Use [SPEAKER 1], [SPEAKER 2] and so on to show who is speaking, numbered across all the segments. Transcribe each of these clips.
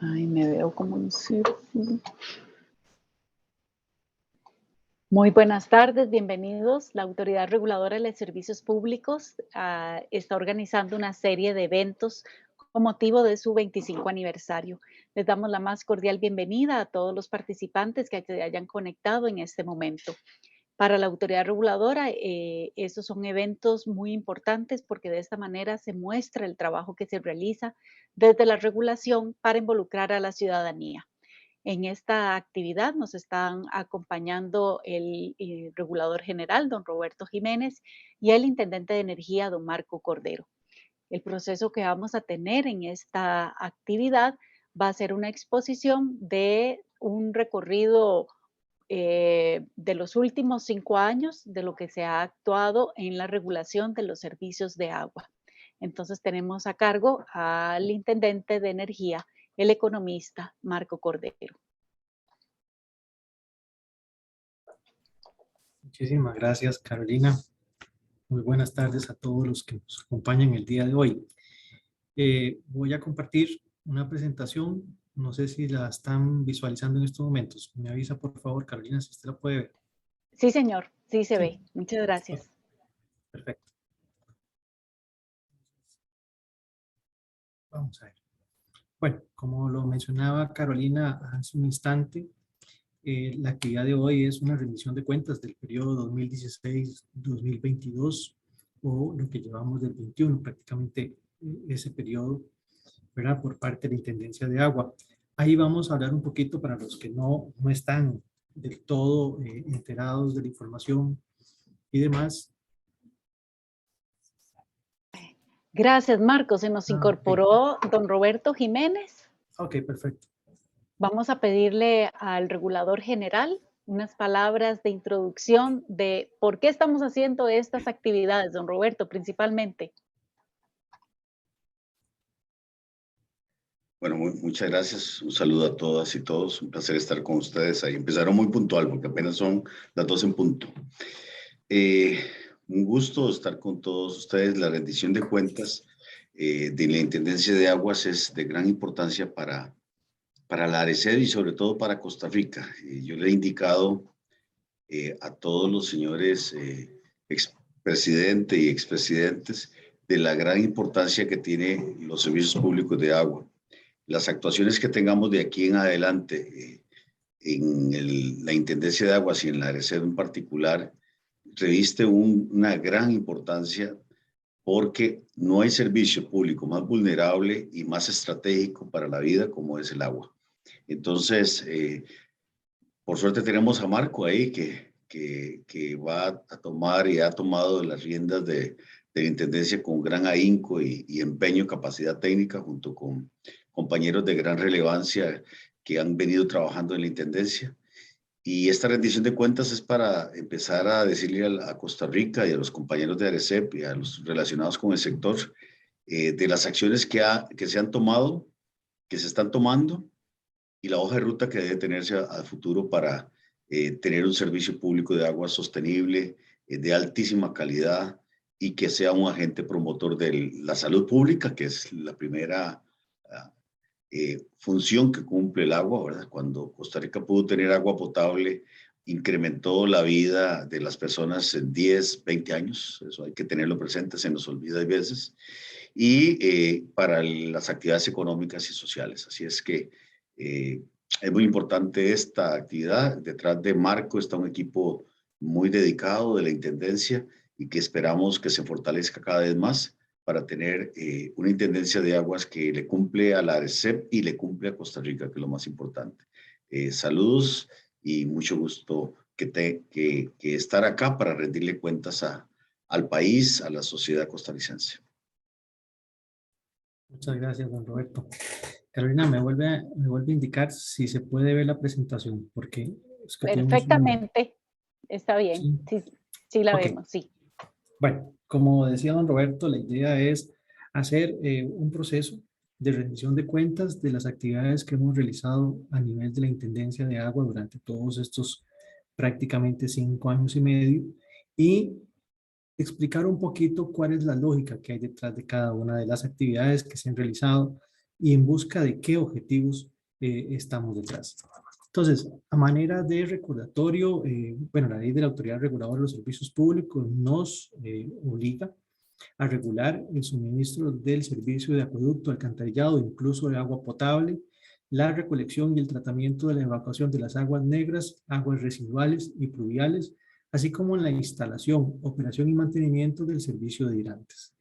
[SPEAKER 1] Ay, me veo como un círculo. Muy buenas tardes, bienvenidos. La Autoridad Reguladora de Servicios Públicos está organizando una serie de eventos con motivo de su 25 aniversario. Les damos la más cordial bienvenida a todos los participantes que se hayan conectado en este momento. Para la Autoridad Reguladora, estos son eventos muy importantes porque de esta manera se muestra el trabajo que se realiza desde la regulación para involucrar a la ciudadanía. En esta actividad nos están acompañando el regulador general, don Roberto Jiménez, y el intendente de energía, don Marco Cordero. El proceso que vamos a tener en esta actividad va a ser una exposición de un recorrido de los últimos 5 años de lo que se ha actuado en la regulación de los servicios de agua. Entonces tenemos a cargo al intendente de energía, el economista Marco Cordero.
[SPEAKER 2] Muchísimas gracias, Carolina. Muy buenas tardes a todos los que nos acompañan el día de hoy. Voy a compartir una presentación. No sé si la están visualizando en estos momentos. Me avisa, por favor, Carolina, si usted la puede ver.
[SPEAKER 1] Sí, señor, sí se
[SPEAKER 2] Sí.
[SPEAKER 1] ve. Muchas gracias.
[SPEAKER 2] Perfecto. Vamos a ver. Bueno, como lo mencionaba Carolina hace un instante, la actividad de hoy es una rendición de cuentas del periodo 2016-2022 o lo que llevamos del 21, prácticamente ese periodo, ¿verdad? Por parte de la Intendencia de Agua. Ahí vamos a hablar un poquito para los que no están del todo enterados de la información y demás.
[SPEAKER 1] Gracias, Marco. Se nos incorporó don Roberto Jiménez.
[SPEAKER 2] Ok, perfecto.
[SPEAKER 1] Vamos a pedirle al regulador general unas palabras de introducción de por qué estamos haciendo estas actividades, don Roberto, principalmente.
[SPEAKER 3] Bueno, muchas gracias. Un saludo a todas y todos. Un placer estar con ustedes. Ahí empezaron muy puntual porque apenas son las 12 en punto. Un gusto estar con todos ustedes. La rendición de cuentas de la Intendencia de Aguas es de gran importancia para la ARECEP y sobre todo para Costa Rica. Yo le he indicado a todos los señores expresidente y expresidentes de la gran importancia que tienen los servicios públicos de agua. Las actuaciones que tengamos de aquí en adelante en la Intendencia de Aguas y en la ARECEP en particular, reviste una gran importancia porque no hay servicio público más vulnerable y más estratégico para la vida como es el agua. Entonces, por suerte tenemos a Marco ahí que va a tomar y ha tomado las riendas de la Intendencia con gran ahínco y empeño, capacidad técnica, junto con compañeros de gran relevancia que han venido trabajando en la Intendencia. Y esta rendición de cuentas es para empezar a decirle a Costa Rica y a los compañeros de ARECEP y a los relacionados con el sector de las acciones que se han tomado, que se están tomando y la hoja de ruta que debe tenerse a futuro para tener un servicio público de agua sostenible, de altísima calidad y que sea un agente promotor de la salud pública, que es la primera función que cumple el agua, ¿verdad? Cuando Costa Rica pudo tener agua potable, incrementó la vida de las personas en 10, 20 años, eso hay que tenerlo presente, se nos olvida a veces, y para las actividades económicas y sociales. Así es que es muy importante esta actividad. Detrás de Marco está un equipo muy dedicado de la Intendencia y que esperamos que se fortalezca cada vez más para tener una Intendencia de Aguas que le cumple a la ARECEP y le cumple a Costa Rica, que es lo más importante. Saludos y mucho gusto que estar acá para rendirle cuentas al país, a la sociedad costarricense.
[SPEAKER 2] Muchas gracias, don Roberto. Carolina, me vuelve a indicar si se puede ver la presentación, porque es que
[SPEAKER 1] Perfectamente, está bien. Sí la
[SPEAKER 2] okay.
[SPEAKER 1] vemos, sí.
[SPEAKER 2] Bueno, como decía don Roberto, la idea es hacer un proceso de rendición de cuentas de las actividades que hemos realizado a nivel de la Intendencia de Agua durante todos estos prácticamente 5 años y medio y explicar un poquito cuál es la lógica que hay detrás de cada una de las actividades que se han realizado y en busca de qué objetivos estamos detrás. Entonces, a manera de recordatorio, bueno, la ley de la Autoridad Reguladora de los Servicios Públicos nos obliga a regular el suministro del servicio de acueducto, alcantarillado, incluso de agua potable, la recolección y el tratamiento de la evacuación de las aguas negras, aguas residuales y pluviales, así como la instalación, operación y mantenimiento del servicio de hidrantes.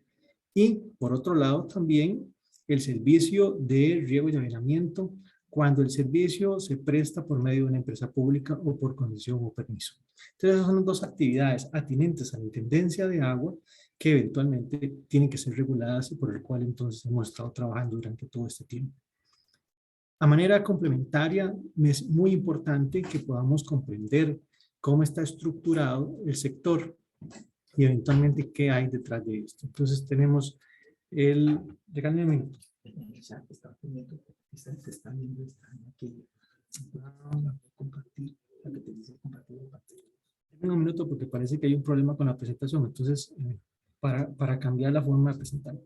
[SPEAKER 2] Y, por otro lado, también el servicio de riego y allanamiento, cuando el servicio se presta por medio de una empresa pública o por concesión o permiso. Entonces, esas son dos actividades atinentes a la intendencia de agua que eventualmente tienen que ser reguladas y por el cual entonces hemos estado trabajando durante todo este tiempo. A manera complementaria, es muy importante que podamos comprender cómo está estructurado el sector y eventualmente qué hay detrás de esto. Entonces tenemos el... Regálame un minuto. Un minuto porque parece que hay un problema con la presentación. Entonces, para cambiar la forma de presentar.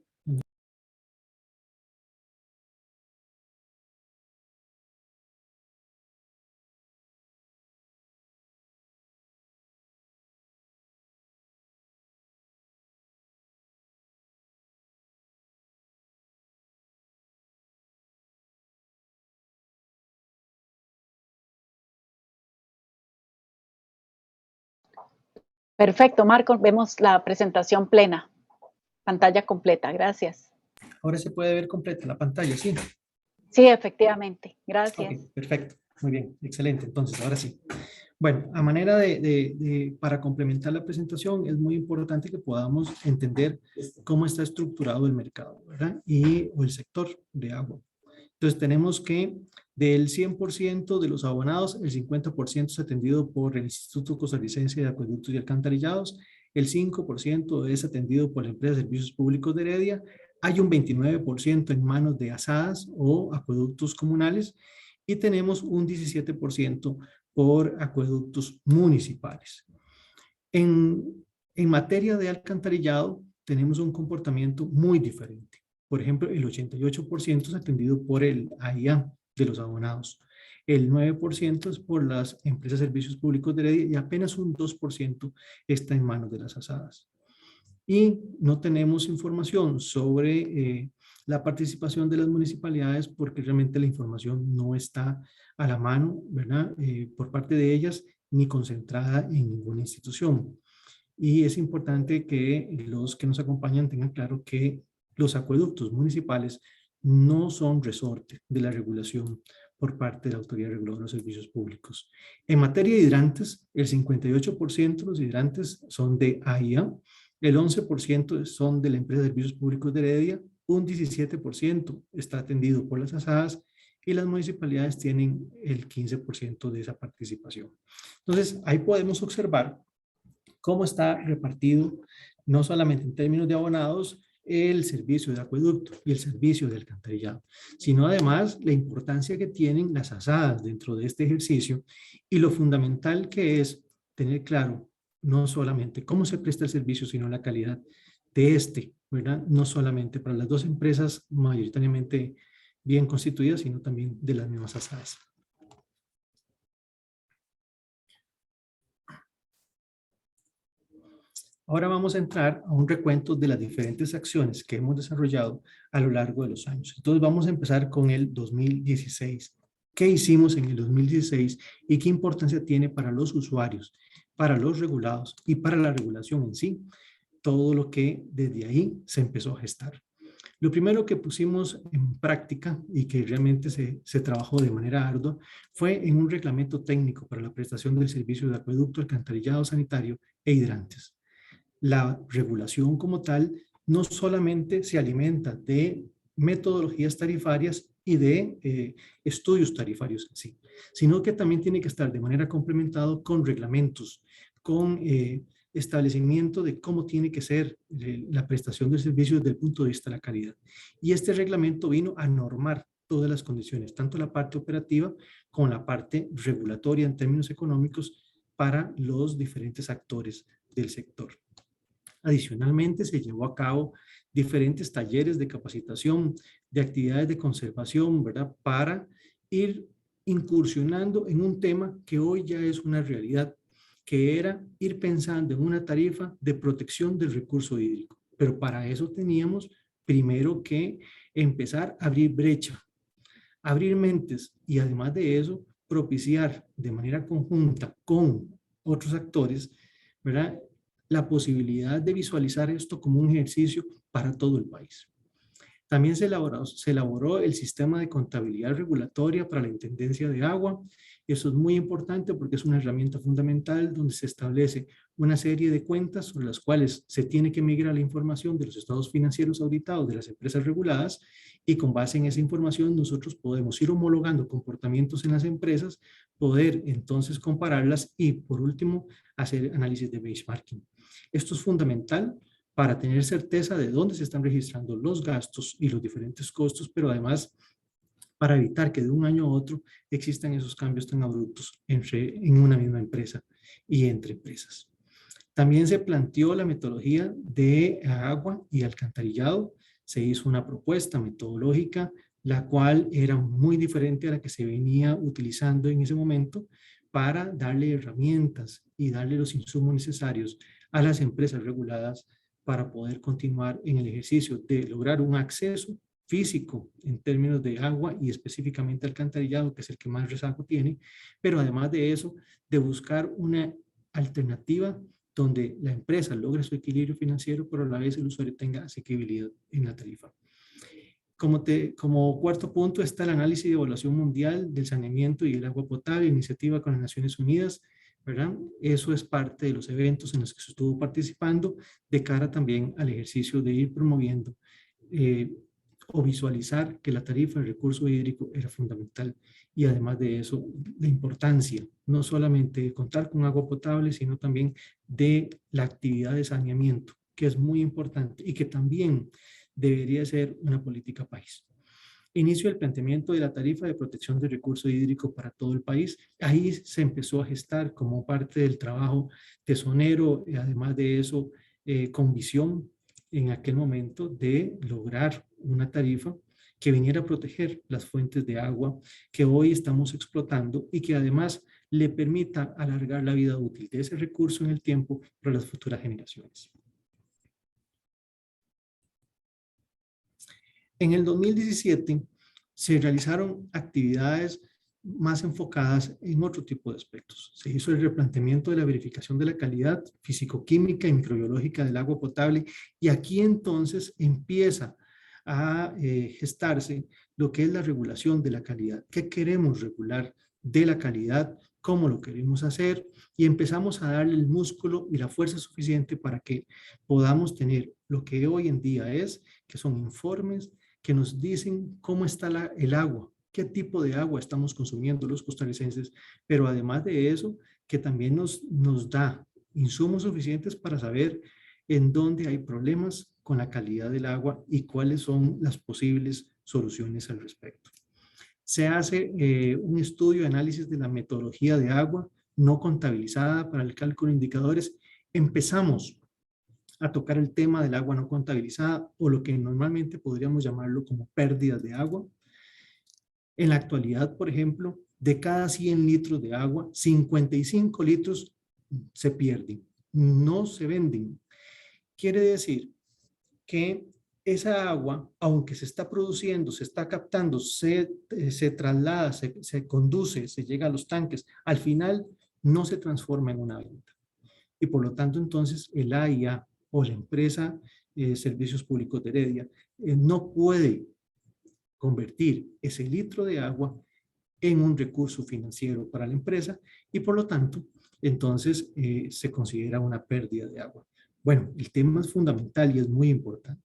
[SPEAKER 1] Perfecto, Marco. Vemos la presentación plena. Pantalla completa. Gracias.
[SPEAKER 2] Ahora se puede ver completa la pantalla, ¿sí?
[SPEAKER 1] Sí, efectivamente. Gracias.
[SPEAKER 2] Ok, perfecto. Muy bien, excelente. Entonces, ahora sí. Bueno, a manera para complementar la presentación, es muy importante que podamos entender cómo está estructurado el mercado, ¿verdad? O el sector de agua. Entonces, tenemos que del 100% de los abonados, el 50% es atendido por el Instituto Costarricense de Acueductos y Alcantarillados, el 5% es atendido por la empresa de Servicios Públicos de Heredia, hay un 29% en manos de asadas o acueductos comunales y tenemos un 17% por acueductos municipales. En materia de alcantarillado, tenemos un comportamiento muy diferente. Por ejemplo, el 88% es atendido por el AIA de los abonados. El 9% es por las empresas de servicios públicos de Heredia y apenas un 2% está en manos de las asadas. Y no tenemos información sobre la participación de las municipalidades porque realmente la información no está a la mano, ¿verdad? Por parte de ellas ni concentrada en ninguna institución. Y es importante que los que nos acompañan tengan claro que los acueductos municipales no son resorte de la regulación por parte de la Autoridad Reguladora de los Servicios Públicos. En materia de hidrantes, el 58% de los hidrantes son de AIA, el 11% son de la empresa de Servicios Públicos de Heredia, un 17% está atendido por las asadas y las municipalidades tienen el 15% de esa participación. Entonces, ahí podemos observar cómo está repartido, no solamente en términos de abonados, el servicio de acueducto y el servicio de alcantarillado, sino además la importancia que tienen las asadas dentro de este ejercicio y lo fundamental que es tener claro no solamente cómo se presta el servicio, sino la calidad de este, ¿verdad? No solamente para las dos empresas mayoritariamente bien constituidas, sino también de las mismas asadas. Ahora vamos a entrar a un recuento de las diferentes acciones que hemos desarrollado a lo largo de los años. Entonces vamos a empezar con el 2016. ¿Qué hicimos en el 2016 y qué importancia tiene para los usuarios, para los regulados y para la regulación en sí? Todo lo que desde ahí se empezó a gestar. Lo primero que pusimos en práctica y que realmente se trabajó de manera ardua fue en un reglamento técnico para la prestación del servicio de acueducto, alcantarillado sanitario e hidrantes. La regulación como tal no solamente se alimenta de metodologías tarifarias y de estudios tarifarios en sí, sino que también tiene que estar de manera complementado con reglamentos, con establecimiento de cómo tiene que ser la prestación del servicio desde el punto de vista de la calidad. Y este reglamento vino a normar todas las condiciones, tanto la parte operativa como la parte regulatoria en términos económicos para los diferentes actores del sector. Adicionalmente, se llevó a cabo diferentes talleres de capacitación, de actividades de conservación, ¿verdad? Para ir incursionando en un tema que hoy ya es una realidad, que era ir pensando en una tarifa de protección del recurso hídrico. Pero para eso teníamos primero que empezar a abrir brecha, abrir mentes y además de eso propiciar de manera conjunta con otros actores, ¿verdad?, la posibilidad de visualizar esto como un ejercicio para todo el país. También se elaboró el sistema de contabilidad regulatoria para la Intendencia de Agua. Eso es muy importante porque es una herramienta fundamental donde se establece una serie de cuentas sobre las cuales se tiene que migrar la información de los estados financieros auditados de las empresas reguladas, y con base en esa información nosotros podemos ir homologando comportamientos en las empresas, poder entonces compararlas y por último hacer análisis de benchmarking. Esto es fundamental para tener certeza de dónde se están registrando los gastos y los diferentes costos, pero además para evitar que de un año a otro existan esos cambios tan abruptos en una misma empresa y entre empresas. También se planteó la metodología de agua y alcantarillado. Se hizo una propuesta metodológica, la cual era muy diferente a la que se venía utilizando en ese momento para darle herramientas y darle los insumos necesarios a las empresas reguladas para poder continuar en el ejercicio de lograr un acceso físico en términos de agua y específicamente alcantarillado, que es el que más rezago tiene, pero además de eso, de buscar una alternativa donde la empresa logre su equilibrio financiero, pero a la vez el usuario tenga asequibilidad en la tarifa. Como cuarto punto está el análisis y evaluación mundial del saneamiento y el agua potable, iniciativa con las Naciones Unidas, ¿verdad? Eso es parte de los eventos en los que se estuvo participando de cara también al ejercicio de ir promoviendo o visualizar que la tarifa del recurso hídrico era fundamental, y además de eso la importancia no solamente de contar con agua potable, sino también de la actividad de saneamiento, que es muy importante y que también debería ser una política país. Inicio el planteamiento de la tarifa de protección del recurso hídrico para todo el país. Ahí se empezó a gestar como parte del trabajo tesonero, y además de eso, con visión en aquel momento de lograr una tarifa que viniera a proteger las fuentes de agua que hoy estamos explotando y que además le permita alargar la vida útil de ese recurso en el tiempo para las futuras generaciones. En el 2017 se realizaron actividades más enfocadas en otro tipo de aspectos. Se hizo el replanteamiento de la verificación de la calidad físico-química y microbiológica del agua potable, y aquí entonces empieza a gestarse lo que es la regulación de la calidad. ¿Qué queremos regular de la calidad? ¿Cómo lo queremos hacer? Y empezamos a darle el músculo y la fuerza suficiente para que podamos tener lo que hoy en día es, que son informes que nos dicen cómo está el agua, qué tipo de agua estamos consumiendo los costarricenses, pero además de eso, que también nos da insumos suficientes para saber en dónde hay problemas con la calidad del agua y cuáles son las posibles soluciones al respecto. Se hace un estudio de análisis de la metodología de agua no contabilizada para el cálculo de indicadores. Empezamos a tocar el tema del agua no contabilizada, o lo que normalmente podríamos llamarlo como pérdidas de agua. En la actualidad, por ejemplo, de cada 100 litros de agua, 55 litros se pierden, no se venden. Quiere decir que esa agua, aunque se está produciendo, se está captando, se traslada, se conduce, se llega a los tanques, al final no se transforma en una venta. Y por lo tanto, entonces, el AIA o la empresa Servicios Públicos de Heredia no puede convertir ese litro de agua en un recurso financiero para la empresa, y por lo tanto, entonces se considera una pérdida de agua. Bueno, el tema es fundamental y es muy importante.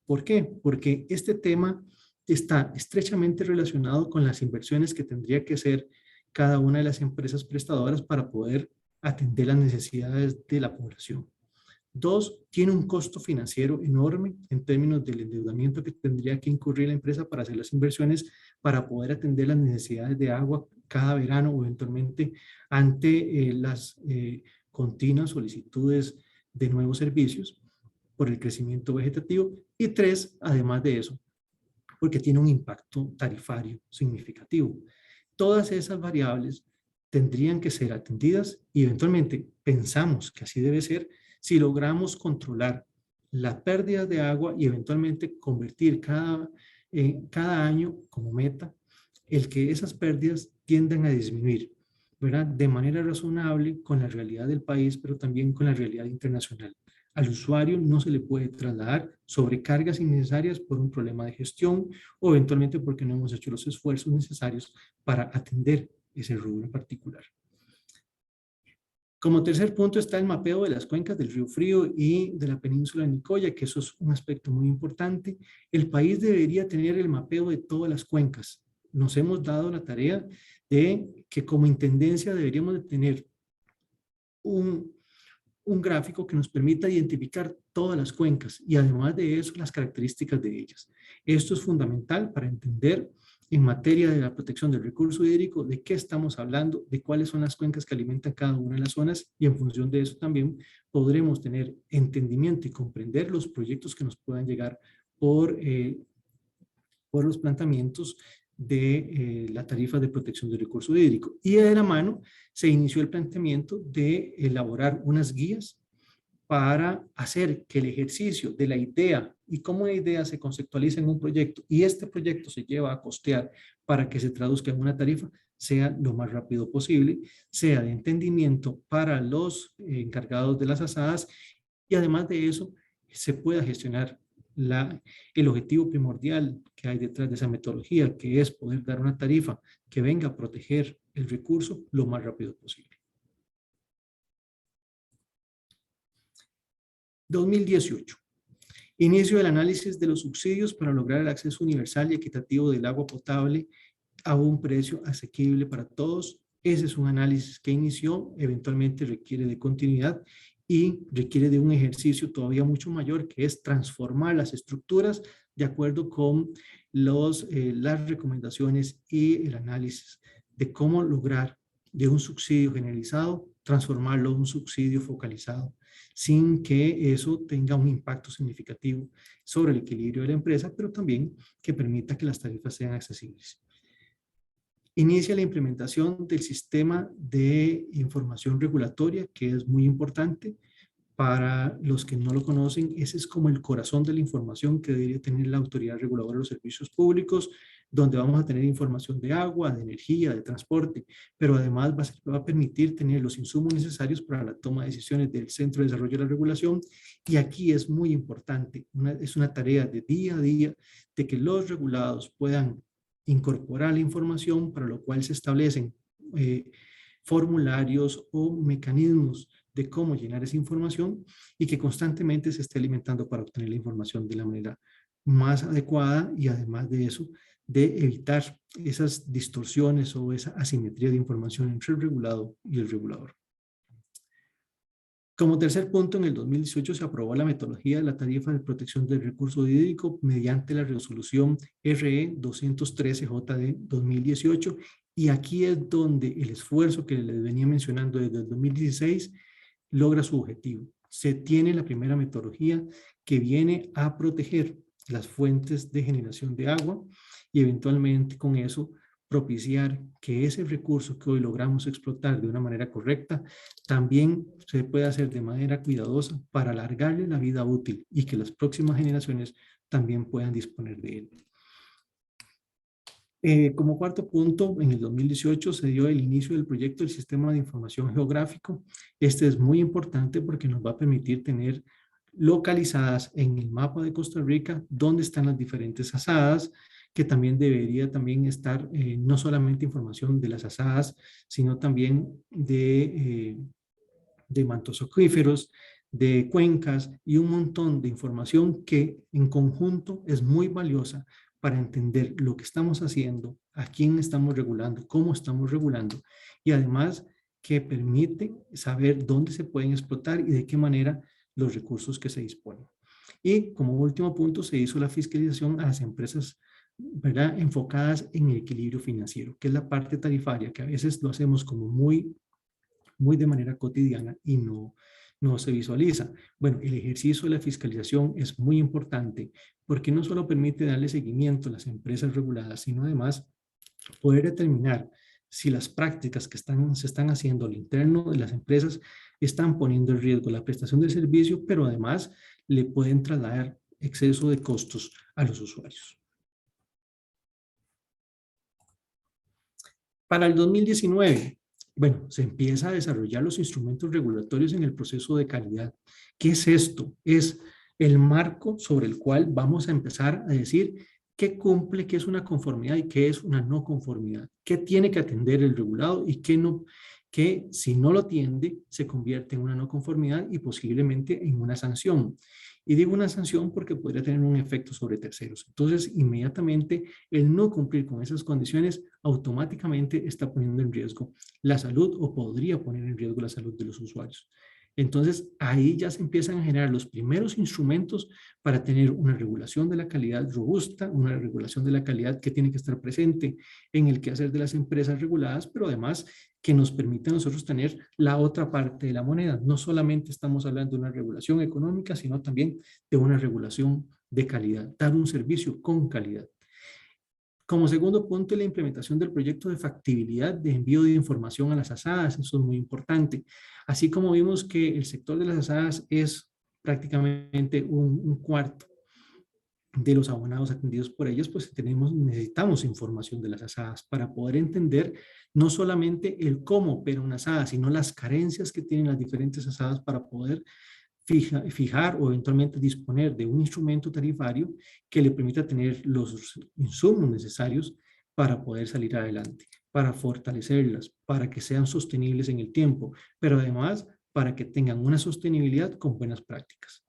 [SPEAKER 2] ¿Por qué? Porque este tema está estrechamente relacionado con las inversiones que tendría que hacer cada una de las empresas prestadoras para poder atender las necesidades de la población. Dos, tiene un costo financiero enorme en términos del endeudamiento que tendría que incurrir la empresa para hacer las inversiones, para poder atender las necesidades de agua cada verano o eventualmente ante las continuas solicitudes de nuevos servicios por el crecimiento vegetativo. Y tres, además de eso, porque tiene un impacto tarifario significativo. Todas esas variables tendrían que ser atendidas y eventualmente pensamos que así debe ser si logramos controlar la pérdida de agua y eventualmente convertir cada año como meta el que esas pérdidas tiendan a disminuir, ¿verdad? De manera razonable con la realidad del país, pero también con la realidad internacional. Al usuario no se le puede trasladar sobrecargas innecesarias por un problema de gestión o eventualmente porque no hemos hecho los esfuerzos necesarios para atender ese rubro en particular. Como tercer punto está el mapeo de las cuencas del Río Frío y de la península de Nicoya, que eso es un aspecto muy importante. El país debería tener el mapeo de todas las cuencas. Nos hemos dado la tarea de que como intendencia deberíamos de tener un gráfico que nos permita identificar todas las cuencas y además de eso las características de ellas. Esto es fundamental para entender en materia de la protección del recurso hídrico de qué estamos hablando, de cuáles son las cuencas que alimentan cada una de las zonas y en función de eso también podremos tener entendimiento y comprender los proyectos que nos puedan llegar por los planteamientos de la tarifa de protección del recurso hídrico. Y de la mano se inició el planteamiento de elaborar unas guías para hacer que el ejercicio de la idea y cómo la idea se conceptualiza en un proyecto y este proyecto se lleva a costear para que se traduzca en una tarifa sea lo más rápido posible, sea de entendimiento para los encargados de las asadas y además de eso se pueda gestionar el objetivo primordial que hay detrás de esa metodología, que es poder dar una tarifa que venga a proteger el recurso lo más rápido posible. 2018. Inicio del análisis de los subsidios para lograr el acceso universal y equitativo del agua potable a un precio asequible para todos. Ese es un análisis que inició, eventualmente requiere de continuidad y requiere de un ejercicio todavía mucho mayor, que es transformar las estructuras de acuerdo con las recomendaciones y el análisis de cómo lograr de un subsidio generalizado, transformarlo en un subsidio focalizado, sin que eso tenga un impacto significativo sobre el equilibrio de la empresa, pero también que permita que las tarifas sean accesibles. Inicia la implementación del sistema de información regulatoria, que es muy importante. Para los que no lo conocen, ese es como el corazón de la información que debería tener la Autoridad Reguladora de los Servicios Públicos, donde vamos a tener información de agua, de energía, de transporte, pero además va a permitir tener los insumos necesarios para la toma de decisiones del Centro de Desarrollo de la Regulación. Y aquí es muy importante, es una tarea de día a día, de que los regulados puedan incorporar la información, para lo cual se establecen formularios o mecanismos de cómo llenar esa información y que constantemente se esté alimentando para obtener la información de la manera más adecuada y además de eso, de evitar esas distorsiones o esa asimetría de información entre el regulado y el regulador. Como tercer punto, en el 2018 se aprobó la metodología de la tarifa de protección del recurso hídrico mediante la resolución RE 213J de 2018 y aquí es donde el esfuerzo que les venía mencionando desde el 2016 logra su objetivo. Se tiene la primera metodología que viene a proteger las fuentes de generación de agua y eventualmente con eso propiciar que ese recurso que hoy logramos explotar de una manera correcta también se pueda hacer de manera cuidadosa para alargarle la vida útil y que las próximas generaciones también puedan disponer de él. Como cuarto punto, en el 2018 se dio el inicio del proyecto del Sistema de Información Geográfico. Este es muy importante porque nos va a permitir tener localizadas en el mapa de Costa Rica dónde están las diferentes asadas, que también debería también estar no solamente información de las asadas, sino también de mantos acuíferos, de cuencas y un montón de información que en conjunto es muy valiosa para entender lo que estamos haciendo, a quién estamos regulando, cómo estamos regulando y además que permite saber dónde se pueden explotar y de qué manera los recursos que se disponen. Y como último punto se hizo la fiscalización a las empresas, ¿verdad?, enfocadas en el equilibrio financiero, que es la parte tarifaria, que a veces lo hacemos como muy de manera cotidiana y no se visualiza. Bueno, el ejercicio de la fiscalización es muy importante porque no solo permite darle seguimiento a las empresas reguladas, sino además poder determinar si las prácticas que se están haciendo al interno de las empresas están poniendo en riesgo la prestación del servicio, pero además le pueden trasladar exceso de costos a los usuarios. Para el 2019, bueno, se empieza a desarrollar los instrumentos regulatorios en el proceso de calidad. ¿Qué es esto? Es el marco sobre el cual vamos a empezar a decir qué cumple, qué es una conformidad y qué es una no conformidad. ¿Qué tiene que atender el regulado y qué no? Que si no lo atiende, se convierte en una no conformidad y posiblemente en una sanción. Y digo una sanción porque podría tener un efecto sobre terceros. Entonces, inmediatamente, el no cumplir con esas condiciones automáticamente está poniendo en riesgo la salud o podría poner en riesgo la salud de los usuarios. Entonces, ahí ya se empiezan a generar los primeros instrumentos para tener una regulación de la calidad robusta, una regulación de la calidad que tiene que estar presente en el quehacer de las empresas reguladas, pero además que nos permite a nosotros tener la otra parte de la moneda. No solamente estamos hablando de una regulación económica, sino también de una regulación de calidad, dar un servicio con calidad. Como segundo punto, la implementación del proyecto de factibilidad de envío de información a las asadas. Eso es muy importante. Así como vimos que el sector de las asadas es prácticamente un cuarto de los abonados atendidos por ellas, pues necesitamos información de las asadas para poder entender no solamente el cómo opera una asada, sino las carencias que tienen las diferentes asadas para poder fijar o eventualmente disponer de un instrumento tarifario que le permita tener los insumos necesarios para poder salir adelante, para fortalecerlas, para que sean sostenibles en el tiempo, pero además para que tengan una sostenibilidad con buenas prácticas.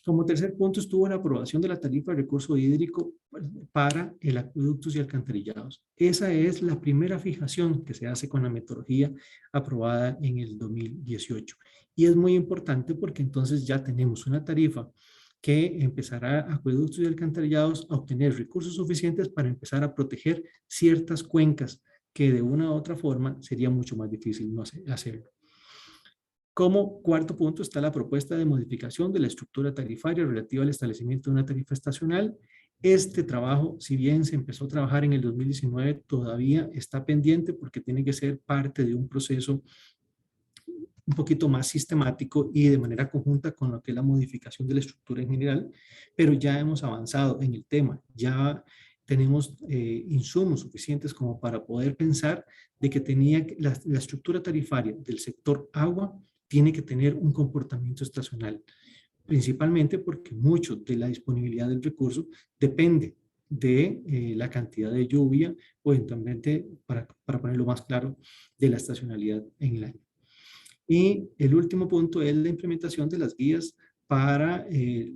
[SPEAKER 2] Como tercer punto estuvo la aprobación de la tarifa de recurso hídrico para el acueductos y alcantarillados. Esa es la primera fijación que se hace con la metodología aprobada en el 2018. Y es muy importante porque entonces ya tenemos una tarifa que empezará acueductos y alcantarillados a obtener recursos suficientes para empezar a proteger ciertas cuencas que de una u otra forma sería mucho más difícil no hacerlo. Como cuarto punto está la propuesta de modificación de la estructura tarifaria relativa al establecimiento de una tarifa estacional. Este trabajo, si bien se empezó a trabajar en el 2019, todavía está pendiente porque tiene que ser parte de un proceso un poquito más sistemático y de manera conjunta con lo que es la modificación de la estructura en general, pero ya hemos avanzado en el tema, ya tenemos insumos suficientes como para poder pensar de que la estructura tarifaria del sector agua tiene que tener un comportamiento estacional, principalmente porque mucho de la disponibilidad del recurso depende de la cantidad de lluvia o eventualmente, para ponerlo más claro, de la estacionalidad en el año. Y el último punto es la implementación de las guías para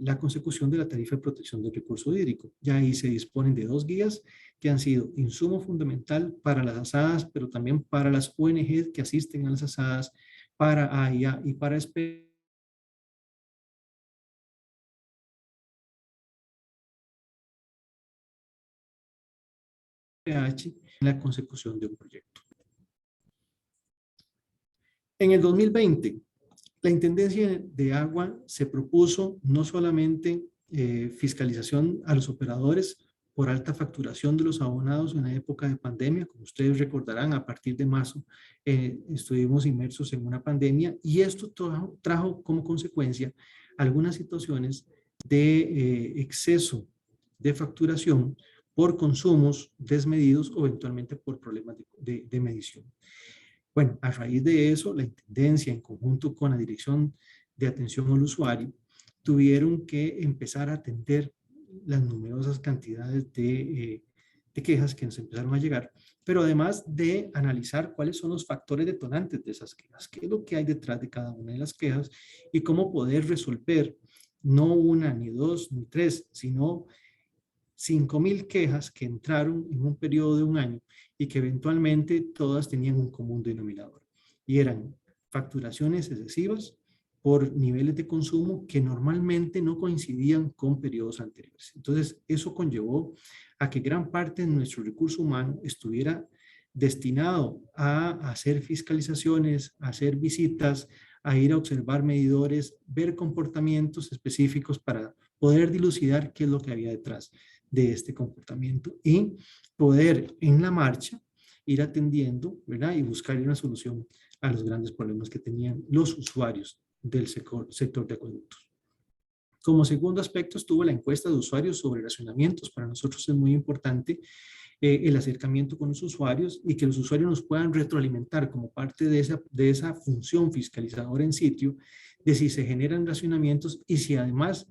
[SPEAKER 2] la consecución de la tarifa de protección del recurso hídrico. Ya ahí se disponen de 2 guías que han sido insumo fundamental para las asadas, pero también para las ONG que asisten a las asadas, para AIA y para SPH en la consecución de un proyecto. En el 2020, la Intendencia de Agua se propuso no solamente fiscalización a los operadores por alta facturación de los abonados en la época de pandemia. Como ustedes recordarán, a partir de marzo estuvimos inmersos en una pandemia y esto trajo como consecuencia algunas situaciones de exceso de facturación por consumos desmedidos o eventualmente por problemas de medición. Bueno, a raíz de eso, la Intendencia, en conjunto con la Dirección de Atención al Usuario, tuvieron que empezar a atender las numerosas cantidades de quejas que nos empezaron a llegar, pero además de analizar cuáles son los factores detonantes de esas quejas, qué es lo que hay detrás de cada una de las quejas y cómo poder resolver no una, ni dos, ni tres, sino 5,000 quejas que entraron en un periodo de un año y que eventualmente todas tenían un común denominador. Y eran facturaciones excesivas por niveles de consumo que normalmente no coincidían con periodos anteriores. Entonces, eso conllevó a que gran parte de nuestro recurso humano estuviera destinado a hacer fiscalizaciones, a hacer visitas, a ir a observar medidores, ver comportamientos específicos para poder dilucidar qué es lo que había detrás de este comportamiento y poder en la marcha ir atendiendo, ¿verdad? Y buscar una solución a los grandes problemas que tenían los usuarios del sector de acueductos. Como segundo aspecto estuvo la encuesta de usuarios sobre racionamientos. Para nosotros es muy importante el acercamiento con los usuarios y que los usuarios nos puedan retroalimentar como parte de esa función fiscalizadora en sitio, de si se generan racionamientos y si además,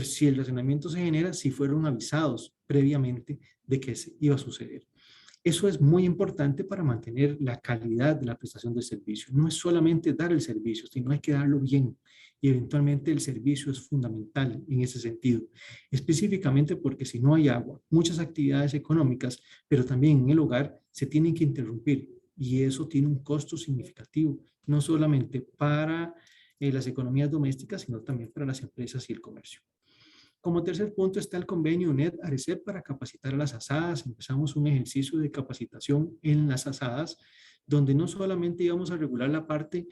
[SPEAKER 2] si el racionamiento se genera, si fueron avisados previamente de que iba a suceder. Eso es muy importante para mantener la calidad de la prestación del servicio. No es solamente dar el servicio, sino hay que darlo bien. Y eventualmente el servicio es fundamental en ese sentido. Específicamente porque si no hay agua, muchas actividades económicas, pero también en el hogar, se tienen que interrumpir. Y eso tiene un costo significativo, no solamente para las economías domésticas, sino también para las empresas y el comercio. Como tercer punto está el convenio UNED-ARECEP para capacitar a las asadas. Empezamos un ejercicio de capacitación en las asadas, donde no solamente íbamos a regular la parte,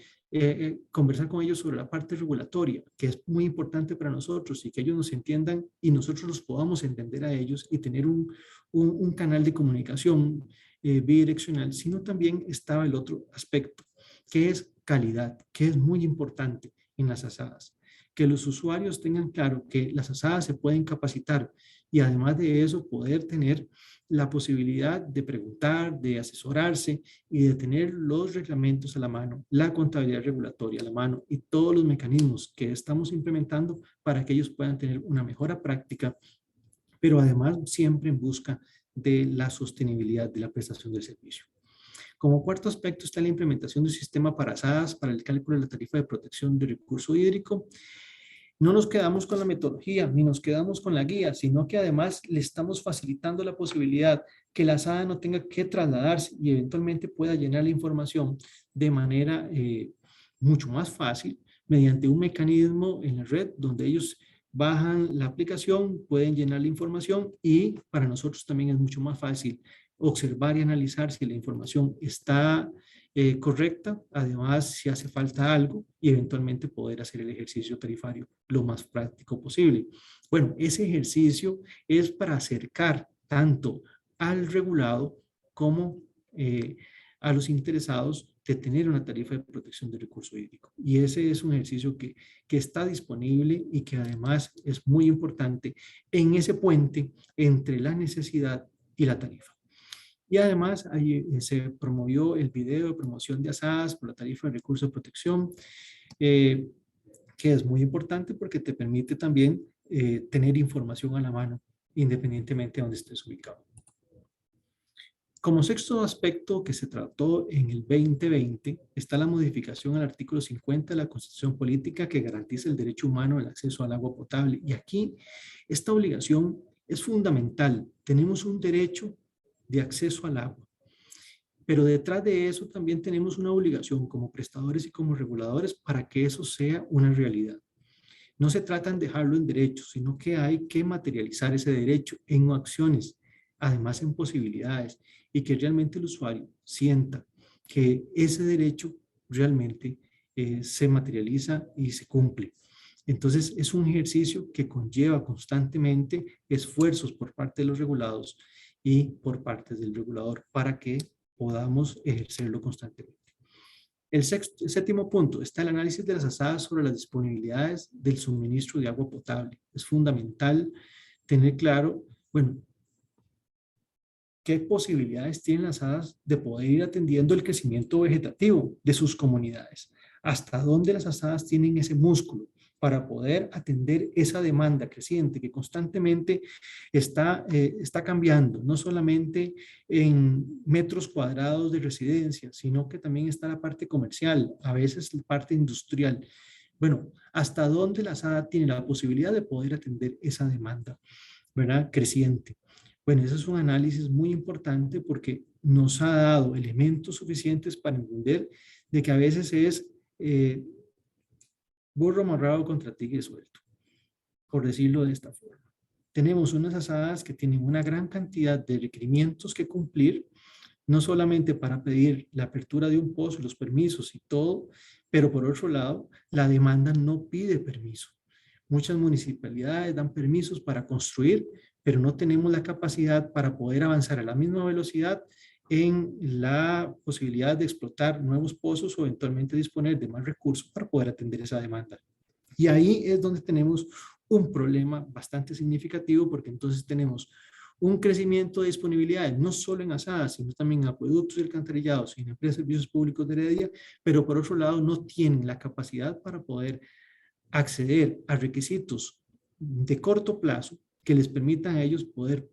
[SPEAKER 2] conversar con ellos sobre la parte regulatoria, que es muy importante para nosotros y que ellos nos entiendan y nosotros los podamos entender a ellos y tener un canal de comunicación bidireccional, sino también estaba el otro aspecto, que es calidad, que es muy importante en las asadas. Que los usuarios tengan claro que las asadas se pueden capacitar y además de eso poder tener la posibilidad de preguntar, de asesorarse y de tener los reglamentos a la mano, la contabilidad regulatoria a la mano y todos los mecanismos que estamos implementando para que ellos puedan tener una mejora práctica, pero además siempre en busca de la sostenibilidad de la prestación del servicio. Como cuarto aspecto está la implementación de un sistema para asadas para el cálculo de la tarifa de protección de recurso hídrico. No nos quedamos con la metodología, ni nos quedamos con la guía, sino que además le estamos facilitando la posibilidad que la asada no tenga que trasladarse y eventualmente pueda llenar la información de manera mucho más fácil mediante un mecanismo en la red donde ellos bajan la aplicación, pueden llenar la información y para nosotros también es mucho más fácil observar y analizar si la información está correcta, además si hace falta algo y eventualmente poder hacer el ejercicio tarifario lo más práctico posible. Bueno, ese ejercicio es para acercar tanto al regulado como a los interesados de tener una tarifa de protección del recurso hídrico. Y ese es un ejercicio que está disponible y que además es muy importante en ese puente entre la necesidad y la tarifa. Y además ahí se promovió el video de promoción de asadas por la tarifa de recursos de protección, que es muy importante porque te permite también tener información a la mano, independientemente de donde estés ubicado. Como sexto aspecto que se trató en el 2020 está la modificación al artículo 50 de la Constitución Política que garantiza el derecho humano al acceso al agua potable. Y aquí esta obligación es fundamental. Tenemos un derecho de acceso al agua. Pero detrás de eso también tenemos una obligación como prestadores y como reguladores para que eso sea una realidad. No se trata de dejarlo en derecho, sino que hay que materializar ese derecho en acciones, además en posibilidades, y que realmente el usuario sienta que ese derecho realmente se materializa y se cumple. Entonces es un ejercicio que conlleva constantemente esfuerzos por parte de los regulados y por parte del regulador para que podamos ejercerlo constantemente. El séptimo punto está el análisis de las asadas sobre las disponibilidades del suministro de agua potable. Es fundamental tener claro, bueno, qué posibilidades tienen las asadas de poder ir atendiendo el crecimiento vegetativo de sus comunidades. Hasta dónde las asadas tienen ese músculo para poder atender esa demanda creciente que constantemente está cambiando, no solamente en metros cuadrados de residencia, sino que también está la parte comercial, a veces la parte industrial. Bueno, hasta dónde la asada tiene la posibilidad de poder atender esa demanda, ¿verdad? Creciente. Bueno, ese es un análisis muy importante porque nos ha dado elementos suficientes para entender de que a veces es burro amarrado contra tigre suelto, por decirlo de esta forma. Tenemos unas asadas que tienen una gran cantidad de requerimientos que cumplir, no solamente para pedir la apertura de un pozo, los permisos y todo, pero por otro lado, la demanda no pide permiso. Muchas municipalidades dan permisos para construir, pero no tenemos la capacidad para poder avanzar a la misma velocidad en la posibilidad de explotar nuevos pozos o eventualmente disponer de más recursos para poder atender esa demanda. Y ahí es donde tenemos un problema bastante significativo, porque entonces tenemos un crecimiento de disponibilidades, no solo en asadas, sino también en acueductos y alcantarillados y en empresas de servicios públicos de Heredia, pero por otro lado no tienen la capacidad para poder acceder a requisitos de corto plazo que les permitan a ellos poder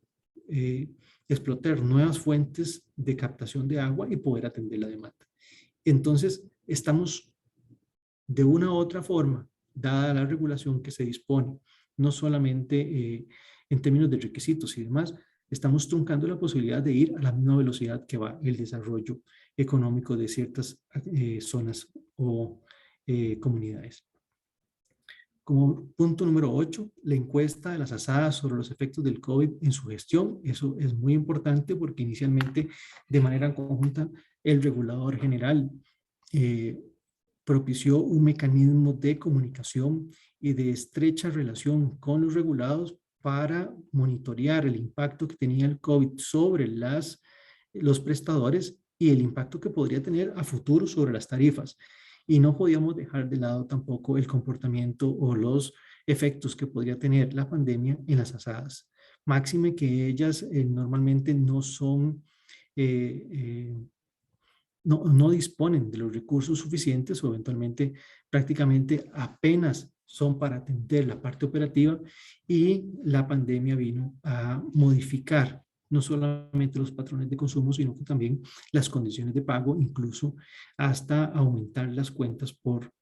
[SPEAKER 2] explotar nuevas fuentes de captación de agua y poder atender la demanda. Entonces, estamos de una u otra forma, dada la regulación que se dispone, no solamente en términos de requisitos y demás, estamos truncando la posibilidad de ir a la misma velocidad que va el desarrollo económico de ciertas zonas o comunidades. Como punto número 8, la encuesta de las asadas sobre los efectos del COVID en su gestión. Eso es muy importante porque inicialmente, de manera conjunta, el regulador general propició un mecanismo de comunicación y de estrecha relación con los regulados para monitorear el impacto que tenía el COVID sobre los prestadores y el impacto que podría tener a futuro sobre las tarifas. Y no podíamos dejar de lado tampoco el comportamiento o los efectos que podría tener la pandemia en las asadas. Máxime que ellas normalmente no son, no disponen de los recursos suficientes o eventualmente prácticamente apenas son para atender la parte operativa, y la pandemia vino a modificar no solamente los patrones de consumo, sino que también las condiciones de pago, incluso hasta aumentar las cuentas por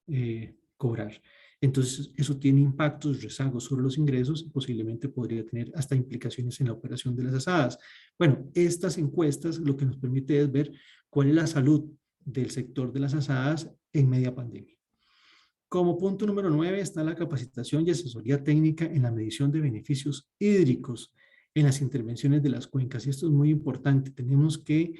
[SPEAKER 2] cobrar. Entonces, eso tiene impactos, rezagos sobre los ingresos y posiblemente podría tener hasta implicaciones en la operación de las asadas. Bueno, estas encuestas lo que nos permite es ver cuál es la salud del sector de las asadas en media pandemia. Como punto número 9 está la capacitación y asesoría técnica en la medición de beneficios hídricos en las intervenciones de las cuencas. Y esto es muy importante. Tenemos que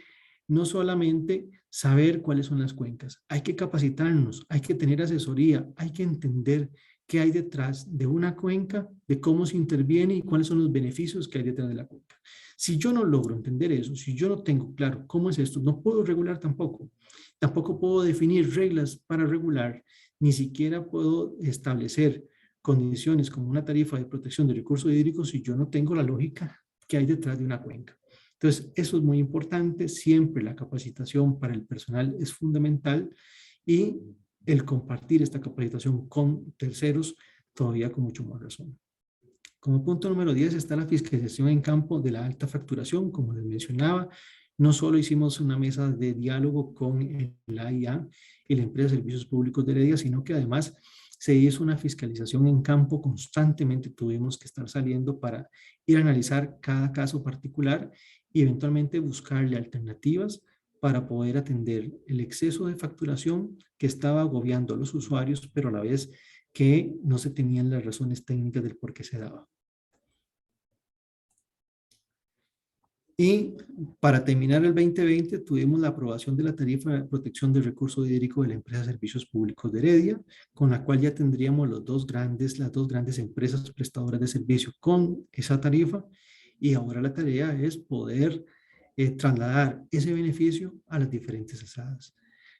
[SPEAKER 2] no solamente saber cuáles son las cuencas, hay que capacitarnos, hay que tener asesoría, hay que entender qué hay detrás de una cuenca, de cómo se interviene y cuáles son los beneficios que hay detrás de la cuenca. Si yo no logro entender eso, si yo no tengo claro cómo es esto, no puedo regular tampoco. Tampoco puedo definir reglas para regular, ni siquiera puedo establecer condiciones como una tarifa de protección de recursos hídricos si yo no tengo la lógica que hay detrás de una cuenca. Entonces, eso es muy importante. Siempre la capacitación para el personal es fundamental, y el compartir esta capacitación con terceros todavía con mucho más razón. Como punto número 10 está la fiscalización en campo de la alta facturación. Como les mencionaba, no solo hicimos una mesa de diálogo con el AIA y la empresa de servicios públicos de Heredia, sino que además se hizo una fiscalización en campo. Constantemente tuvimos que estar saliendo para ir a analizar cada caso particular y eventualmente buscarle alternativas para poder atender el exceso de facturación que estaba agobiando a los usuarios, pero a la vez que no se tenían las razones técnicas del por qué se daba. Y para terminar el 2020 tuvimos la aprobación de la tarifa de protección del recurso hídrico de la empresa de servicios públicos de Heredia, con la cual ya tendríamos las dos grandes empresas prestadoras de servicio con esa tarifa, y ahora la tarea es poder trasladar ese beneficio a las diferentes asadas.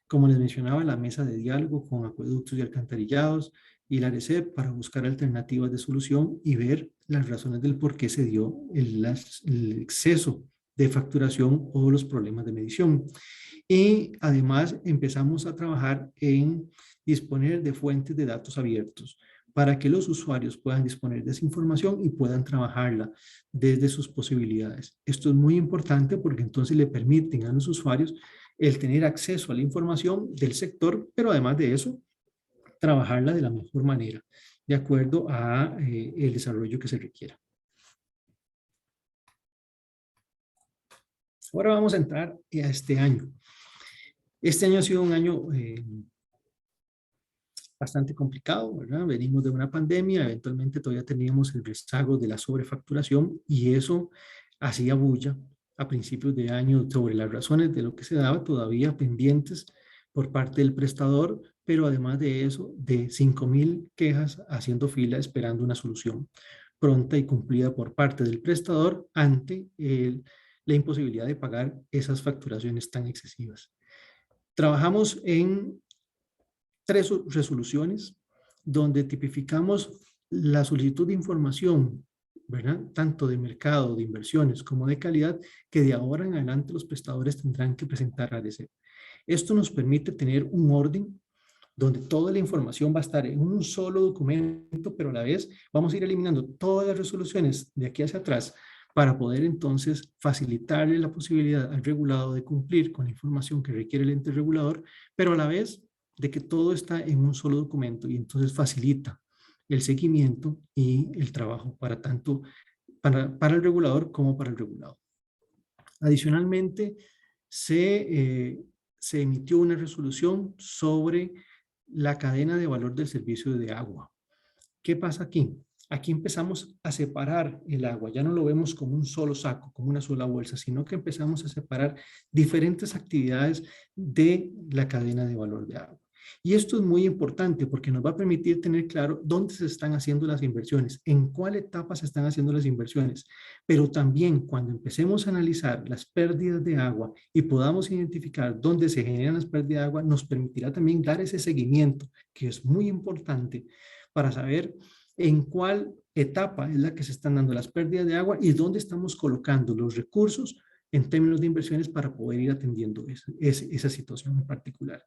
[SPEAKER 2] Como les mencionaba, la mesa de diálogo con acueductos y alcantarillados y la ARECEP para buscar alternativas de solución y ver las razones del por qué se dio el exceso de facturación o los problemas de medición. Y además empezamos a trabajar en disponer de fuentes de datos abiertos para que los usuarios puedan disponer de esa información y puedan trabajarla desde sus posibilidades. Esto es muy importante porque entonces le permiten a los usuarios el tener acceso a la información del sector, pero además de eso, trabajarla de la mejor manera, de acuerdo a el desarrollo que se requiera. Ahora vamos a entrar a este año. Este año ha sido un año bastante complicado, ¿verdad? Venimos de una pandemia, eventualmente todavía teníamos el rezago de la sobrefacturación, y eso hacía bulla a principios de año sobre las razones de lo que se daba, todavía pendientes por parte del prestador, pero además de eso, de 5,000 quejas haciendo fila esperando una solución pronta y cumplida por parte del prestador ante la imposibilidad de pagar esas facturaciones tan excesivas. Trabajamos en 3 resoluciones donde tipificamos la solicitud de información, ¿verdad? Tanto de mercado, de inversiones, como de calidad, que de ahora en adelante los prestadores tendrán que presentar a ARECEP. Esto nos permite tener un orden donde toda la información va a estar en un solo documento, pero a la vez vamos a ir eliminando todas las resoluciones de aquí hacia atrás para poder entonces facilitarle la posibilidad al regulado de cumplir con la información que requiere el ente regulador, pero a la vez de que todo está en un solo documento y entonces facilita el seguimiento y el trabajo para tanto para el regulador como para el regulado. Adicionalmente, se emitió una resolución sobre la cadena de valor del servicio de agua. ¿Qué pasa aquí? Aquí empezamos a separar el agua, ya no lo vemos como un solo saco, como una sola bolsa, sino que empezamos a separar diferentes actividades de la cadena de valor de agua. Y esto es muy importante porque nos va a permitir tener claro dónde se están haciendo las inversiones, en cuál etapa se están haciendo las inversiones, pero también cuando empecemos a analizar las pérdidas de agua y podamos identificar dónde se generan las pérdidas de agua, nos permitirá también dar ese seguimiento, que es muy importante para saber en cuál etapa es la que se están dando las pérdidas de agua y dónde estamos colocando los recursos en términos de inversiones para poder ir atendiendo esa situación en particular.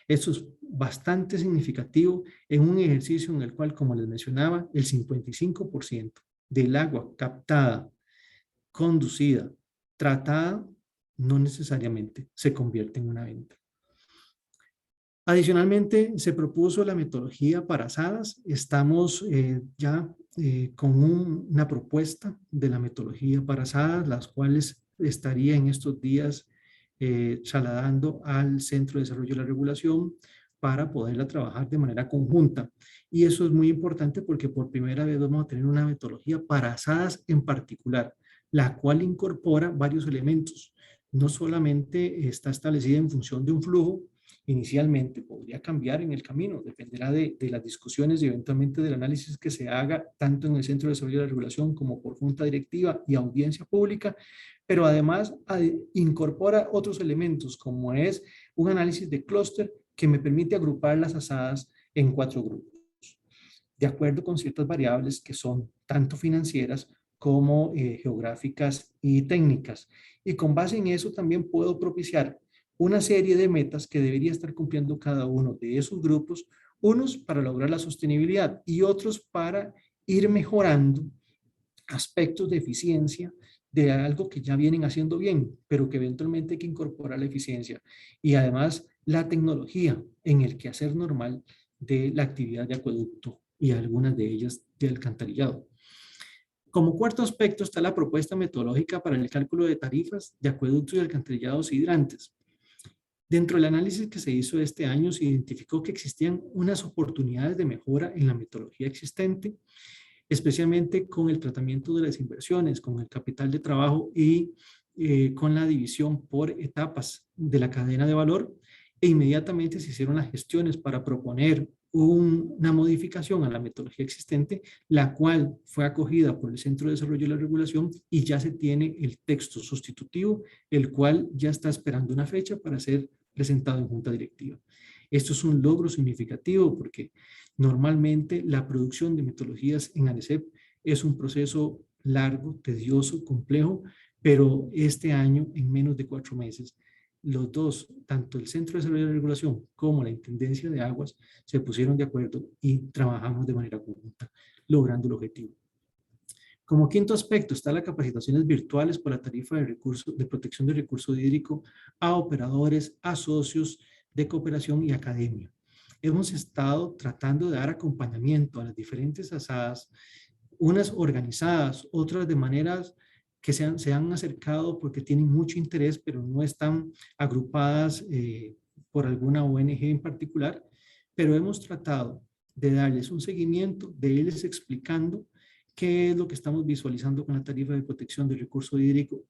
[SPEAKER 2] Esto es bastante significativo en un ejercicio en el cual, como les mencionaba, el 55% del agua captada, conducida, tratada, no necesariamente se convierte en una venta. Adicionalmente, se propuso la metodología para SADAS. Estamos ya con una propuesta de la metodología para SADAS, las cuales estaría en estos días trasladando al Centro de Desarrollo de la Regulación para poderla trabajar de manera conjunta. Y eso es muy importante porque por primera vez vamos a tener una metodología para SADAS en particular, la cual incorpora varios elementos. No solamente está establecida en función de un flujo, inicialmente podría cambiar en el camino, dependerá de las discusiones y eventualmente del análisis que se haga tanto en el Centro de Desarrollo de la Regulación como por junta directiva y audiencia pública, pero además incorpora otros elementos como es un análisis de clúster que me permite agrupar las asadas en 4 grupos, de acuerdo con ciertas variables que son tanto financieras como geográficas y técnicas. Y con base en eso también puedo propiciar una serie de metas que debería estar cumpliendo cada uno de esos grupos, unos para lograr la sostenibilidad y otros para ir mejorando aspectos de eficiencia de algo que ya vienen haciendo bien, pero que eventualmente hay que incorporar la eficiencia y además la tecnología en el quehacer normal de la actividad de acueducto y algunas de ellas de alcantarillado. Como cuarto aspecto está la propuesta metodológica para el cálculo de tarifas de acueductos y alcantarillados hidrantes. Dentro del análisis que se hizo este año se identificó que existían unas oportunidades de mejora en la metodología existente, especialmente con el tratamiento de las inversiones, con el capital de trabajo y con la división por etapas de la cadena de valor, e inmediatamente se hicieron las gestiones para proponer una modificación a la metodología existente, la cual fue acogida por el Centro de Desarrollo de la Regulación y ya se tiene el texto sustitutivo, el cual ya está esperando una fecha para ser presentado en junta directiva. Esto es un logro significativo porque normalmente la producción de metodologías en ARECEP es un proceso largo, tedioso, complejo, pero este año, en menos de 4 meses, los dos, tanto el Centro de Desarrollo de la Regulación como la Intendencia de Aguas, se pusieron de acuerdo y trabajamos de manera conjunta, logrando el objetivo. Como quinto aspecto está las capacitaciones virtuales por la tarifa de protección de recurso hídrico a operadores, a socios de cooperación y academia. Hemos estado tratando de dar acompañamiento a las diferentes asadas, unas organizadas, otras de maneras que se han acercado porque tienen mucho interés, pero no están agrupadas por alguna ONG en particular, pero hemos tratado de darles un seguimiento, de irles explicando qué es lo que estamos visualizando con la tarifa de protección del recurso hídrico,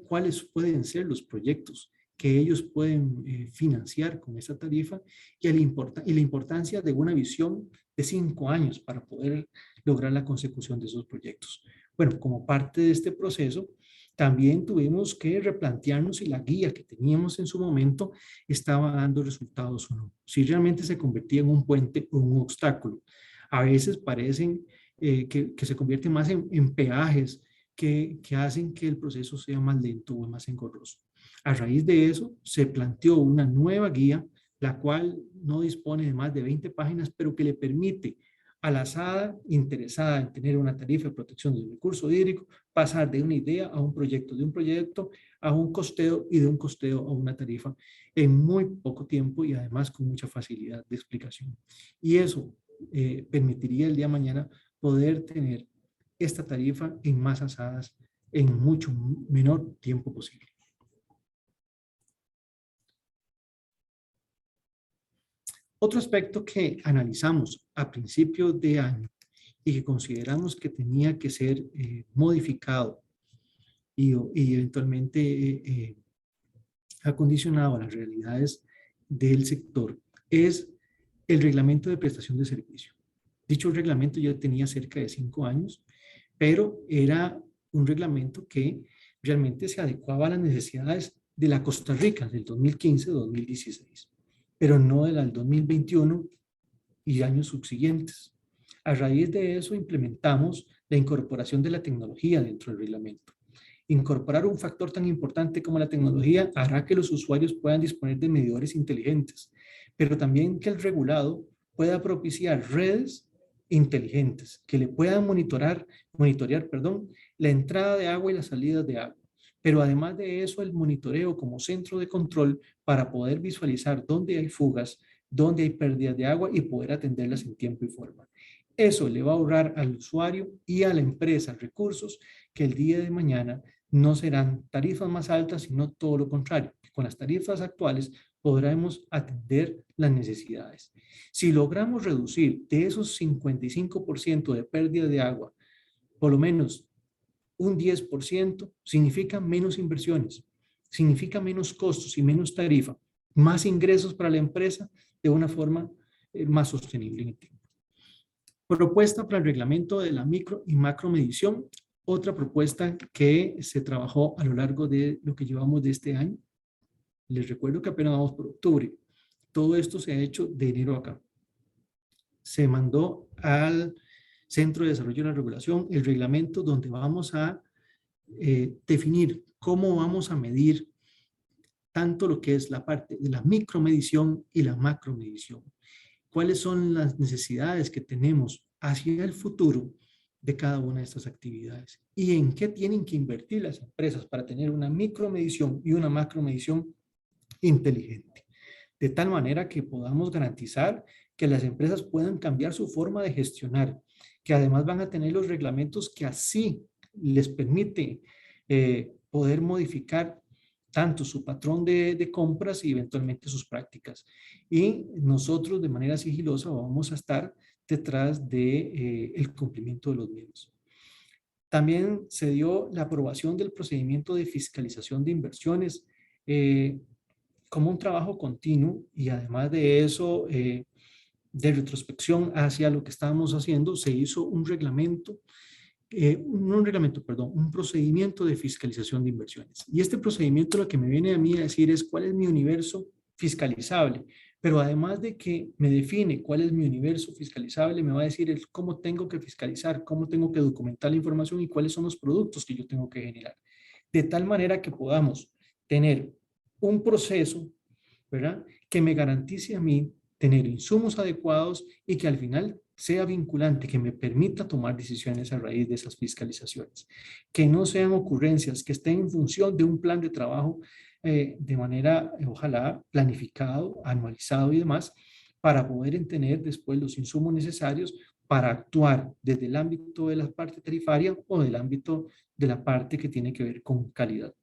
[SPEAKER 2] cuáles pueden ser los proyectos que ellos pueden financiar con esa tarifa y la importancia de una visión de 5 años para poder lograr la consecución de esos proyectos. Bueno, como parte de este proceso, También tuvimos que replantearnos si la guía que teníamos en su momento estaba dando resultados o no, si realmente se convertía en un puente o un obstáculo. A veces parecen que se convierten más en peajes que hacen que el proceso sea más lento o más engorroso. A raíz de eso, se planteó una nueva guía, la cual no dispone de más de 20 páginas, pero que le permite a la SADA interesada en tener una tarifa de protección del recurso hídrico, pasar de una idea a un proyecto, de un proyecto a un costeo y de un costeo a una tarifa en muy poco tiempo y además con mucha facilidad de explicación. Y eso permitiría el día de mañana poder tener esta tarifa en más asadas en mucho menor tiempo posible. Otro aspecto que analizamos a principios de año y que consideramos que tenía que ser modificado y eventualmente acondicionado a las realidades del sector es el reglamento de prestación de servicio. Dicho reglamento ya tenía cerca de 5 años, pero era un reglamento que realmente se adecuaba a las necesidades de la Costa Rica del 2015-2016, pero no de la del 2021 y años subsiguientes. A raíz de eso implementamos la incorporación de la tecnología dentro del reglamento. Incorporar un factor tan importante como la tecnología hará que los usuarios puedan disponer de medidores inteligentes, pero también que el regulado pueda propiciar redes inteligentes que le puedan monitorear, la entrada de agua y la salida de agua. Pero además de eso, el monitoreo como centro de control para poder visualizar dónde hay fugas, dónde hay pérdidas de agua y poder atenderlas en tiempo y forma. Eso le va a ahorrar al usuario y a la empresa recursos que el día de mañana no serán tarifas más altas, sino todo lo contrario. Con las tarifas actuales podremos atender las necesidades. Si logramos reducir de esos 55% de pérdida de agua, por lo menos un 10%, significa menos inversiones, significa menos costos y menos tarifa, más ingresos para la empresa de una forma más sostenible en el tiempo. Propuesta para el reglamento de la micro y macro medición. Otra propuesta que se trabajó a lo largo de lo que llevamos de este año. Les recuerdo que apenas vamos por octubre. Todo esto se ha hecho de enero acá. Se mandó al Centro de Desarrollo de la Regulación el reglamento donde vamos a definir cómo vamos a medir tanto lo que es la parte de la micromedición y la macromedición. ¿Cuáles son las necesidades que tenemos hacia el futuro de cada una de estas actividades? ¿Y en qué tienen que invertir las empresas para tener una micromedición y una macromedición inteligente? De tal manera que podamos garantizar que las empresas puedan cambiar su forma de gestionar, que además van a tener los reglamentos que así les permite poder modificar tanto su patrón de compras y eventualmente sus prácticas. Y nosotros de manera sigilosa vamos a estar detrás del cumplimiento de los mismos. También se dio la aprobación del procedimiento de fiscalización de inversiones como un trabajo continuo y además de eso, de retrospección hacia lo que estábamos haciendo, se hizo un reglamento un procedimiento de fiscalización de inversiones. Y este procedimiento lo que me viene a mí a decir es cuál es mi universo fiscalizable, pero además de que me define cuál es mi universo fiscalizable, me va a decir el cómo tengo que fiscalizar, cómo tengo que documentar la información y cuáles son los productos que yo tengo que generar. De tal manera que podamos tener un proceso, ¿verdad?, que me garantice a mí tener insumos adecuados y que al final sea vinculante, que me permita tomar decisiones a raíz de esas fiscalizaciones. Que no sean ocurrencias que estén en función de un plan de trabajo de manera, ojalá, planificado, anualizado y demás, para poder tener después los insumos necesarios para actuar desde el ámbito de la parte tarifaria o del ámbito de la parte que tiene que ver con calidad.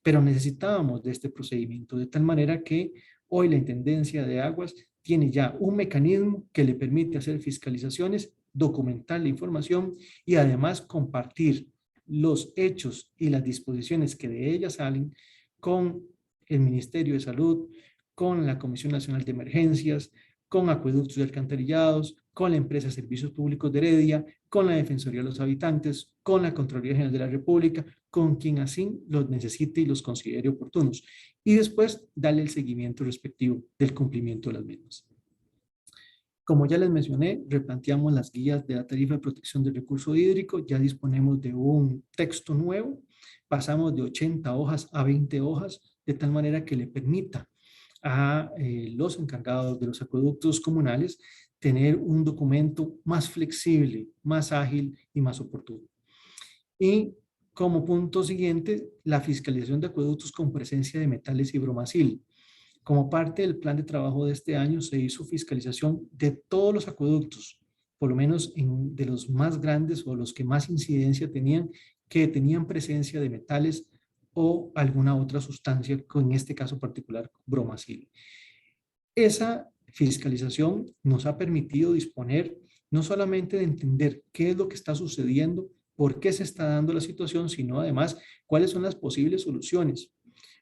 [SPEAKER 2] Pero necesitábamos de este procedimiento de tal manera que hoy la Intendencia de Aguas tiene ya un mecanismo que le permite hacer fiscalizaciones, documentar la información y además compartir los hechos y las disposiciones que de ellas salen con el Ministerio de Salud, con la Comisión Nacional de Emergencias, con acueductos y alcantarillados, con la empresa Servicios Públicos de Heredia, con la Defensoría de los Habitantes, con la Contraloría General de la República, con quien así los necesite y los considere oportunos. Y después darle el seguimiento respectivo del cumplimiento de las mismas. Como ya les mencioné, replanteamos las guías de la tarifa de protección del recurso hídrico, ya disponemos de un texto nuevo, pasamos de 80 hojas a 20 hojas, de tal manera que le permita a los encargados de los acueductos comunales tener un documento más flexible, más ágil y más oportuno. Y como punto siguiente, la fiscalización de acueductos con presencia de metales y bromacil. Como parte del plan de trabajo de este año se hizo fiscalización de todos los acueductos, por lo menos de los más grandes o los que más incidencia tenían, que tenían presencia de metales o alguna otra sustancia, en este caso particular bromacil. Esa fiscalización nos ha permitido disponer no solamente de entender qué es lo que está sucediendo, por qué se está dando la situación, sino además cuáles son las posibles soluciones.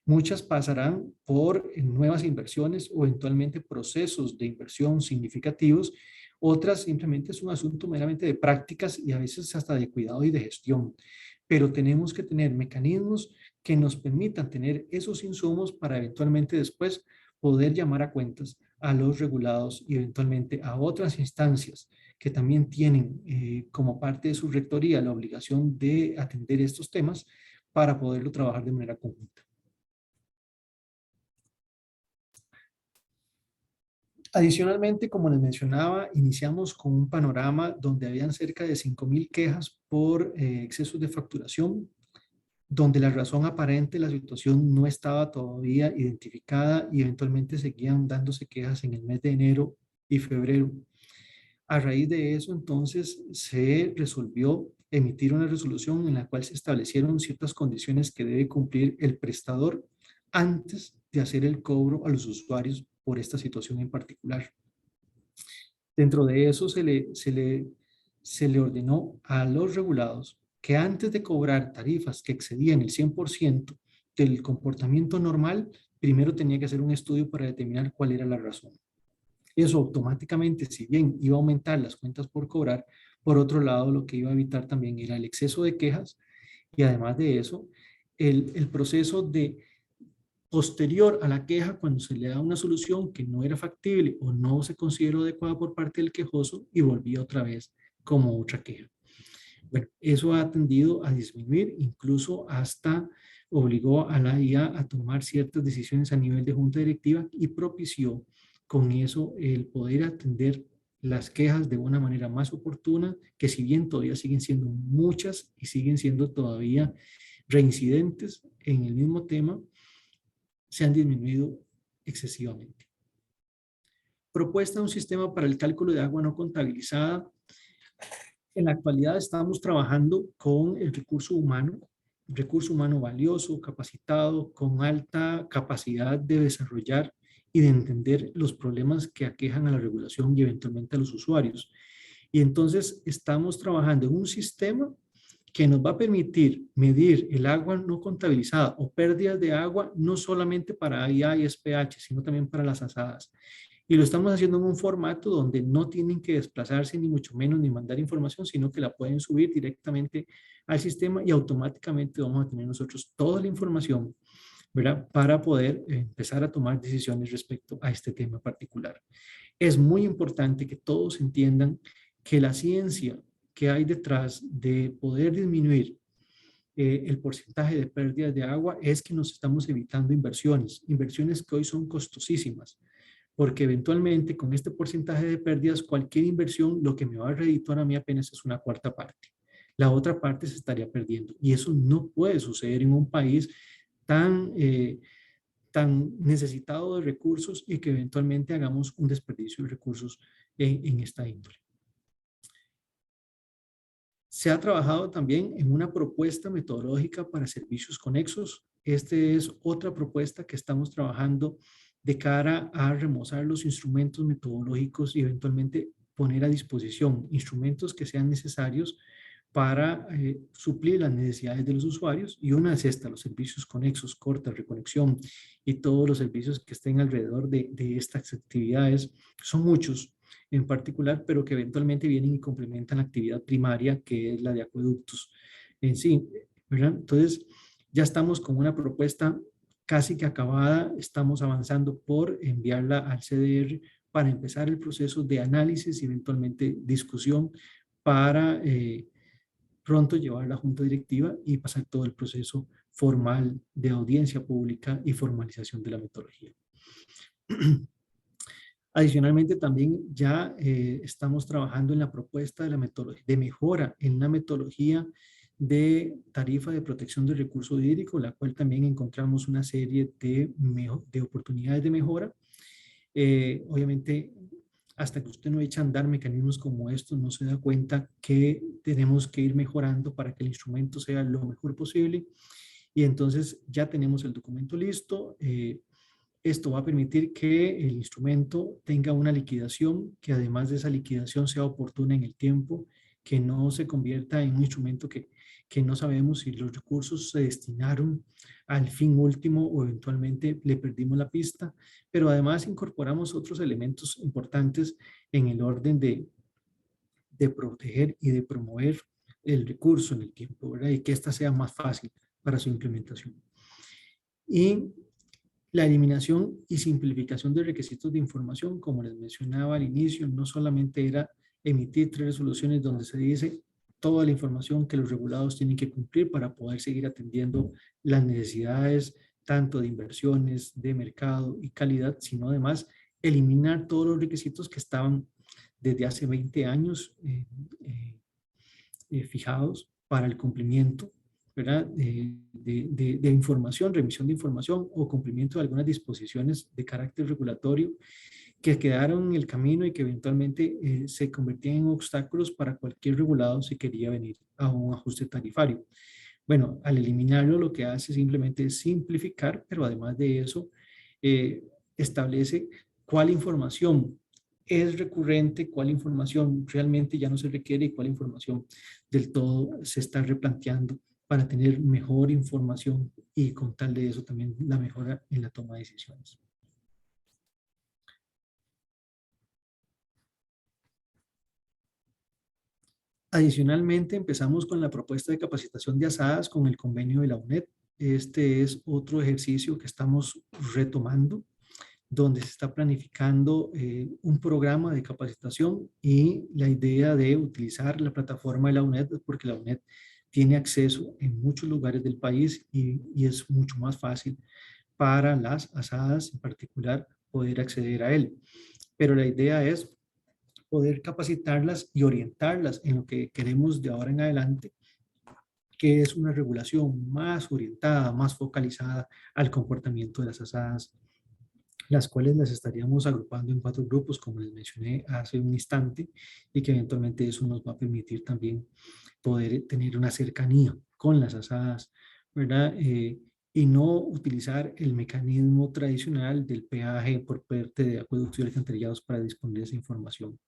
[SPEAKER 2] Muchas pasarán por nuevas inversiones o eventualmente procesos de inversión significativos. Otras simplemente es un asunto meramente de prácticas y a veces hasta de cuidado y de gestión. Pero tenemos que tener mecanismos que nos permitan tener esos insumos para eventualmente después poder llamar a cuentas a los regulados y eventualmente a otras instancias que también tienen como parte de su rectoría la obligación de atender estos temas para poderlo trabajar de manera conjunta. Adicionalmente, como les mencionaba, iniciamos con un panorama donde habían cerca de 5,000 quejas por excesos de facturación, donde la razón aparente de la situación no estaba todavía identificada y eventualmente seguían dándose quejas en el mes de enero y febrero. A raíz de eso, entonces, se resolvió emitir una resolución en la cual se establecieron ciertas condiciones que debe cumplir el prestador antes de hacer el cobro a los usuarios por esta situación en particular. Dentro de eso se le ordenó a los regulados que antes de cobrar tarifas que excedían el 100% del comportamiento normal, primero tenía que hacer un estudio para determinar cuál era la razón. Eso automáticamente, si bien iba a aumentar las cuentas por cobrar, por otro lado lo que iba a evitar también era el exceso de quejas y además de eso, el proceso de posterior a la queja, cuando se le da una solución que no era factible o no se consideró adecuada por parte del quejoso y volvía otra vez como otra queja. Bueno, eso ha tendido a disminuir, incluso hasta obligó a la IA a tomar ciertas decisiones a nivel de junta directiva y propició con eso el poder atender las quejas de una manera más oportuna, que si bien todavía siguen siendo muchas y siguen siendo todavía reincidentes en el mismo tema, se han disminuido excesivamente. Propuesta de un sistema para el cálculo de agua no contabilizada. En la actualidad estamos trabajando con el recurso humano valioso, capacitado, con alta capacidad de desarrollar y de entender los problemas que aquejan a la regulación y eventualmente a los usuarios. Y entonces estamos trabajando en un sistema que nos va a permitir medir el agua no contabilizada o pérdidas de agua, no solamente para AIA y SPH, sino también para las asadas. Y lo estamos haciendo en un formato donde no tienen que desplazarse ni mucho menos ni mandar información, sino que la pueden subir directamente al sistema y automáticamente vamos a tener nosotros toda la información, ¿verdad? Para poder empezar a tomar decisiones respecto a este tema particular. Es muy importante que todos entiendan que la ciencia que hay detrás de poder disminuir el porcentaje de pérdidas de agua es que nos estamos evitando inversiones que hoy son costosísimas, porque eventualmente con este porcentaje de pérdidas cualquier inversión lo que me va a redituar a mí apenas es una cuarta parte. La otra parte se estaría perdiendo y eso no puede suceder en un país tan necesitado de recursos y que eventualmente hagamos un desperdicio de recursos en esta índole. Se ha trabajado también en una propuesta metodológica para servicios conexos. Esta es otra propuesta que estamos trabajando de cara a remozar los instrumentos metodológicos y eventualmente poner a disposición instrumentos que sean necesarios para suplir las necesidades de los usuarios, y una es esta, los servicios conexos, corta, reconexión y todos los servicios que estén alrededor de estas actividades. Son muchos en particular, pero que eventualmente vienen y complementan la actividad primaria, que es la de acueductos en sí, ¿verdad? Entonces, ya estamos con una propuesta casi que acabada, estamos avanzando por enviarla al CDR para empezar el proceso de análisis y eventualmente discusión para pronto llevar a la junta directiva y pasar todo el proceso formal de audiencia pública y formalización de la metodología. Adicionalmente, también ya estamos trabajando en la propuesta de la metodología, de mejora en la metodología de tarifa de protección del recurso hídrico, la cual también encontramos una serie de oportunidades de mejora. Obviamente, hasta que usted no echa a andar mecanismos como estos, no se da cuenta que tenemos que ir mejorando para que el instrumento sea lo mejor posible. Y entonces ya tenemos el documento listo. Esto va a permitir que el instrumento tenga una liquidación, que además de esa liquidación sea oportuna en el tiempo, que no se convierta en un instrumento que no sabemos si los recursos se destinaron al fin último o eventualmente le perdimos la pista, pero además incorporamos otros elementos importantes en el orden de proteger y de promover el recurso en el tiempo, ¿verdad? Y que ésta sea más fácil para su implementación. Y la eliminación y simplificación de requisitos de información, como les mencionaba al inicio, no solamente era emitir 3 resoluciones donde se dice toda la información que los regulados tienen que cumplir para poder seguir atendiendo las necesidades tanto de inversiones, de mercado y calidad, sino además eliminar todos los requisitos que estaban desde hace 20 años fijados para el cumplimiento, ¿verdad? De información, remisión de información o cumplimiento de algunas disposiciones de carácter regulatorio que quedaron en el camino y que eventualmente se convertían en obstáculos para cualquier regulado si quería venir a un ajuste tarifario. Bueno, al eliminarlo lo que hace simplemente es simplificar, pero además de eso establece cuál información es recurrente, cuál información realmente ya no se requiere y cuál información del todo se está replanteando para tener mejor información y con tal de eso también la mejora en la toma de decisiones. Adicionalmente, empezamos con la propuesta de capacitación de asadas con el convenio de la UNED. Este es otro ejercicio que estamos retomando, donde se está planificando un programa de capacitación y la idea de utilizar la plataforma de la UNED, porque la UNED tiene acceso en muchos lugares del país y es mucho más fácil para las asadas en particular poder acceder a él. Pero la idea es poder capacitarlas y orientarlas en lo que queremos de ahora en adelante, que es una regulación más orientada, más focalizada al comportamiento de las asadas, las cuales las estaríamos agrupando en 4 grupos, como les mencioné hace un instante, y que eventualmente eso nos va a permitir también poder tener una cercanía con las asadas, ¿verdad? Y no utilizar el mecanismo tradicional del peaje por parte de acueductos y alcantarillados para disponer de esa información.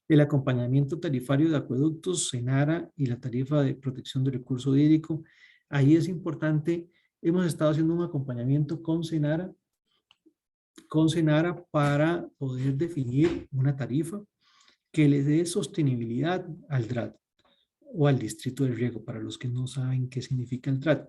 [SPEAKER 2] El acompañamiento tarifario de acueductos, SENARA y la tarifa de protección de recurso hídrico. Ahí es importante, hemos estado haciendo un acompañamiento con SENARA para poder definir una tarifa que le dé sostenibilidad al DRAT o al distrito de riego, para los que no saben qué significa el DRAT.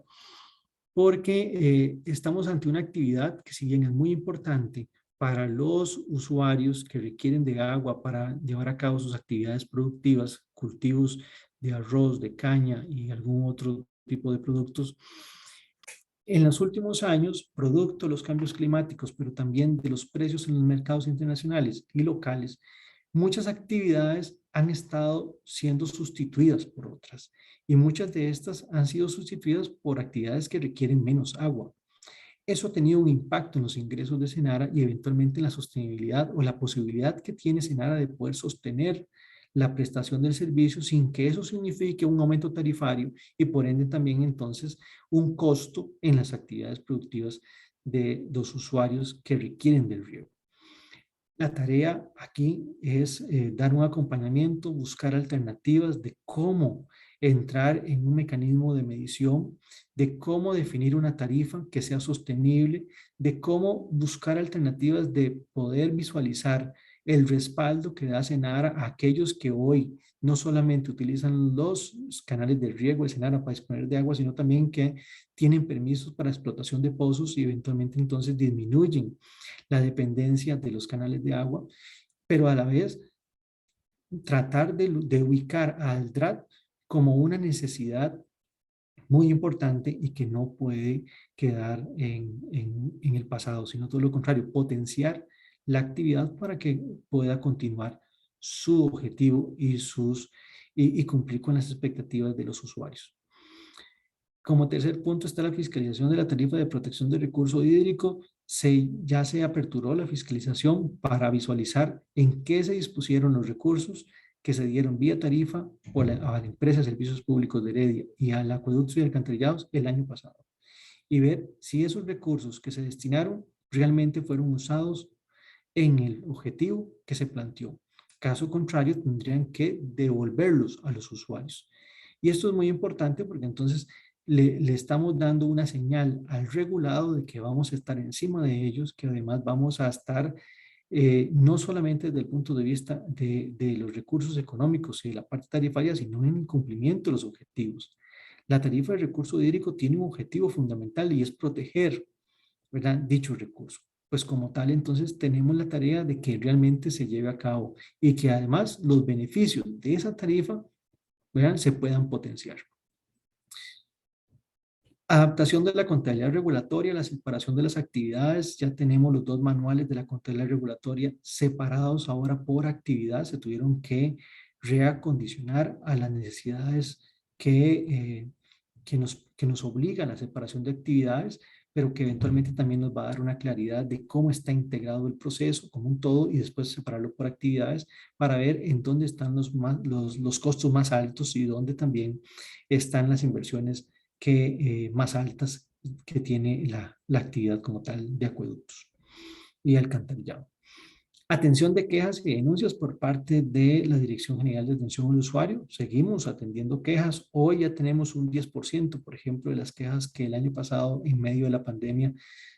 [SPEAKER 2] Porque estamos ante una actividad que, si bien es muy importante para los usuarios que requieren de agua para llevar a cabo sus actividades productivas, cultivos de arroz, de caña y algún otro tipo de productos, en los últimos años, producto de los cambios climáticos, pero también de los precios en los mercados internacionales y locales, muchas actividades han estado siendo sustituidas por otras y muchas de estas han sido sustituidas por actividades que requieren menos agua. Eso ha tenido un impacto en los ingresos de SENARA y eventualmente en la sostenibilidad o la posibilidad que tiene SENARA de poder sostener la prestación del servicio sin que eso signifique un aumento tarifario y por ende también entonces un costo en las actividades productivas de los usuarios que requieren del riego. La tarea aquí es dar un acompañamiento, buscar alternativas de cómo entrar en un mecanismo de medición, de cómo definir una tarifa que sea sostenible, de cómo buscar alternativas de poder visualizar el respaldo que da Senara a aquellos que hoy no solamente utilizan los canales de riego de Senara para disponer de agua, sino también que tienen permisos para explotación de pozos y eventualmente entonces disminuyen la dependencia de los canales de agua, pero a la vez tratar de ubicar al DRAT como una necesidad muy importante y que no puede quedar en el pasado, sino todo lo contrario, potenciar la actividad para que pueda continuar su objetivo y cumplir con las expectativas de los usuarios. Como tercer punto está la fiscalización de la tarifa de protección del recurso hídrico. Ya se aperturó la fiscalización para visualizar en qué se dispusieron los recursos que se dieron vía tarifa a la empresa de servicios públicos de Heredia y al acueducto y alcantarillados el año pasado. Y ver si esos recursos que se destinaron realmente fueron usados en el objetivo que se planteó. Caso contrario, tendrían que devolverlos a los usuarios. Y esto es muy importante porque entonces le estamos dando una señal al regulado de que vamos a estar encima de ellos, que además vamos a estar no solamente desde el punto de vista de los recursos económicos y de la parte tarifaria, sino en el cumplimiento de los objetivos. La tarifa de recurso hídrico tiene un objetivo fundamental y es proteger, ¿verdad?, dicho recurso. Pues como tal, entonces tenemos la tarea de que realmente se lleve a cabo y que además los beneficios de esa tarifa, ¿verdad?, se puedan potenciar. Adaptación de la contabilidad regulatoria, la separación de las actividades. Ya tenemos los dos manuales de la contabilidad regulatoria separados ahora por actividad. Se tuvieron que reacondicionar a las necesidades que nos obligan a la separación de actividades, pero que eventualmente también nos va a dar una claridad de cómo está integrado el proceso como un todo y después separarlo por actividades para ver en dónde están los costos más altos y dónde también están las inversiones más altas que tiene la actividad como tal de acueductos y alcantarillado. Atención de quejas y denuncias por parte de la Dirección General de Atención al Usuario. Seguimos atendiendo quejas. Hoy ya tenemos un 10%, por ejemplo, de las quejas que el año pasado, en medio de la pandemia,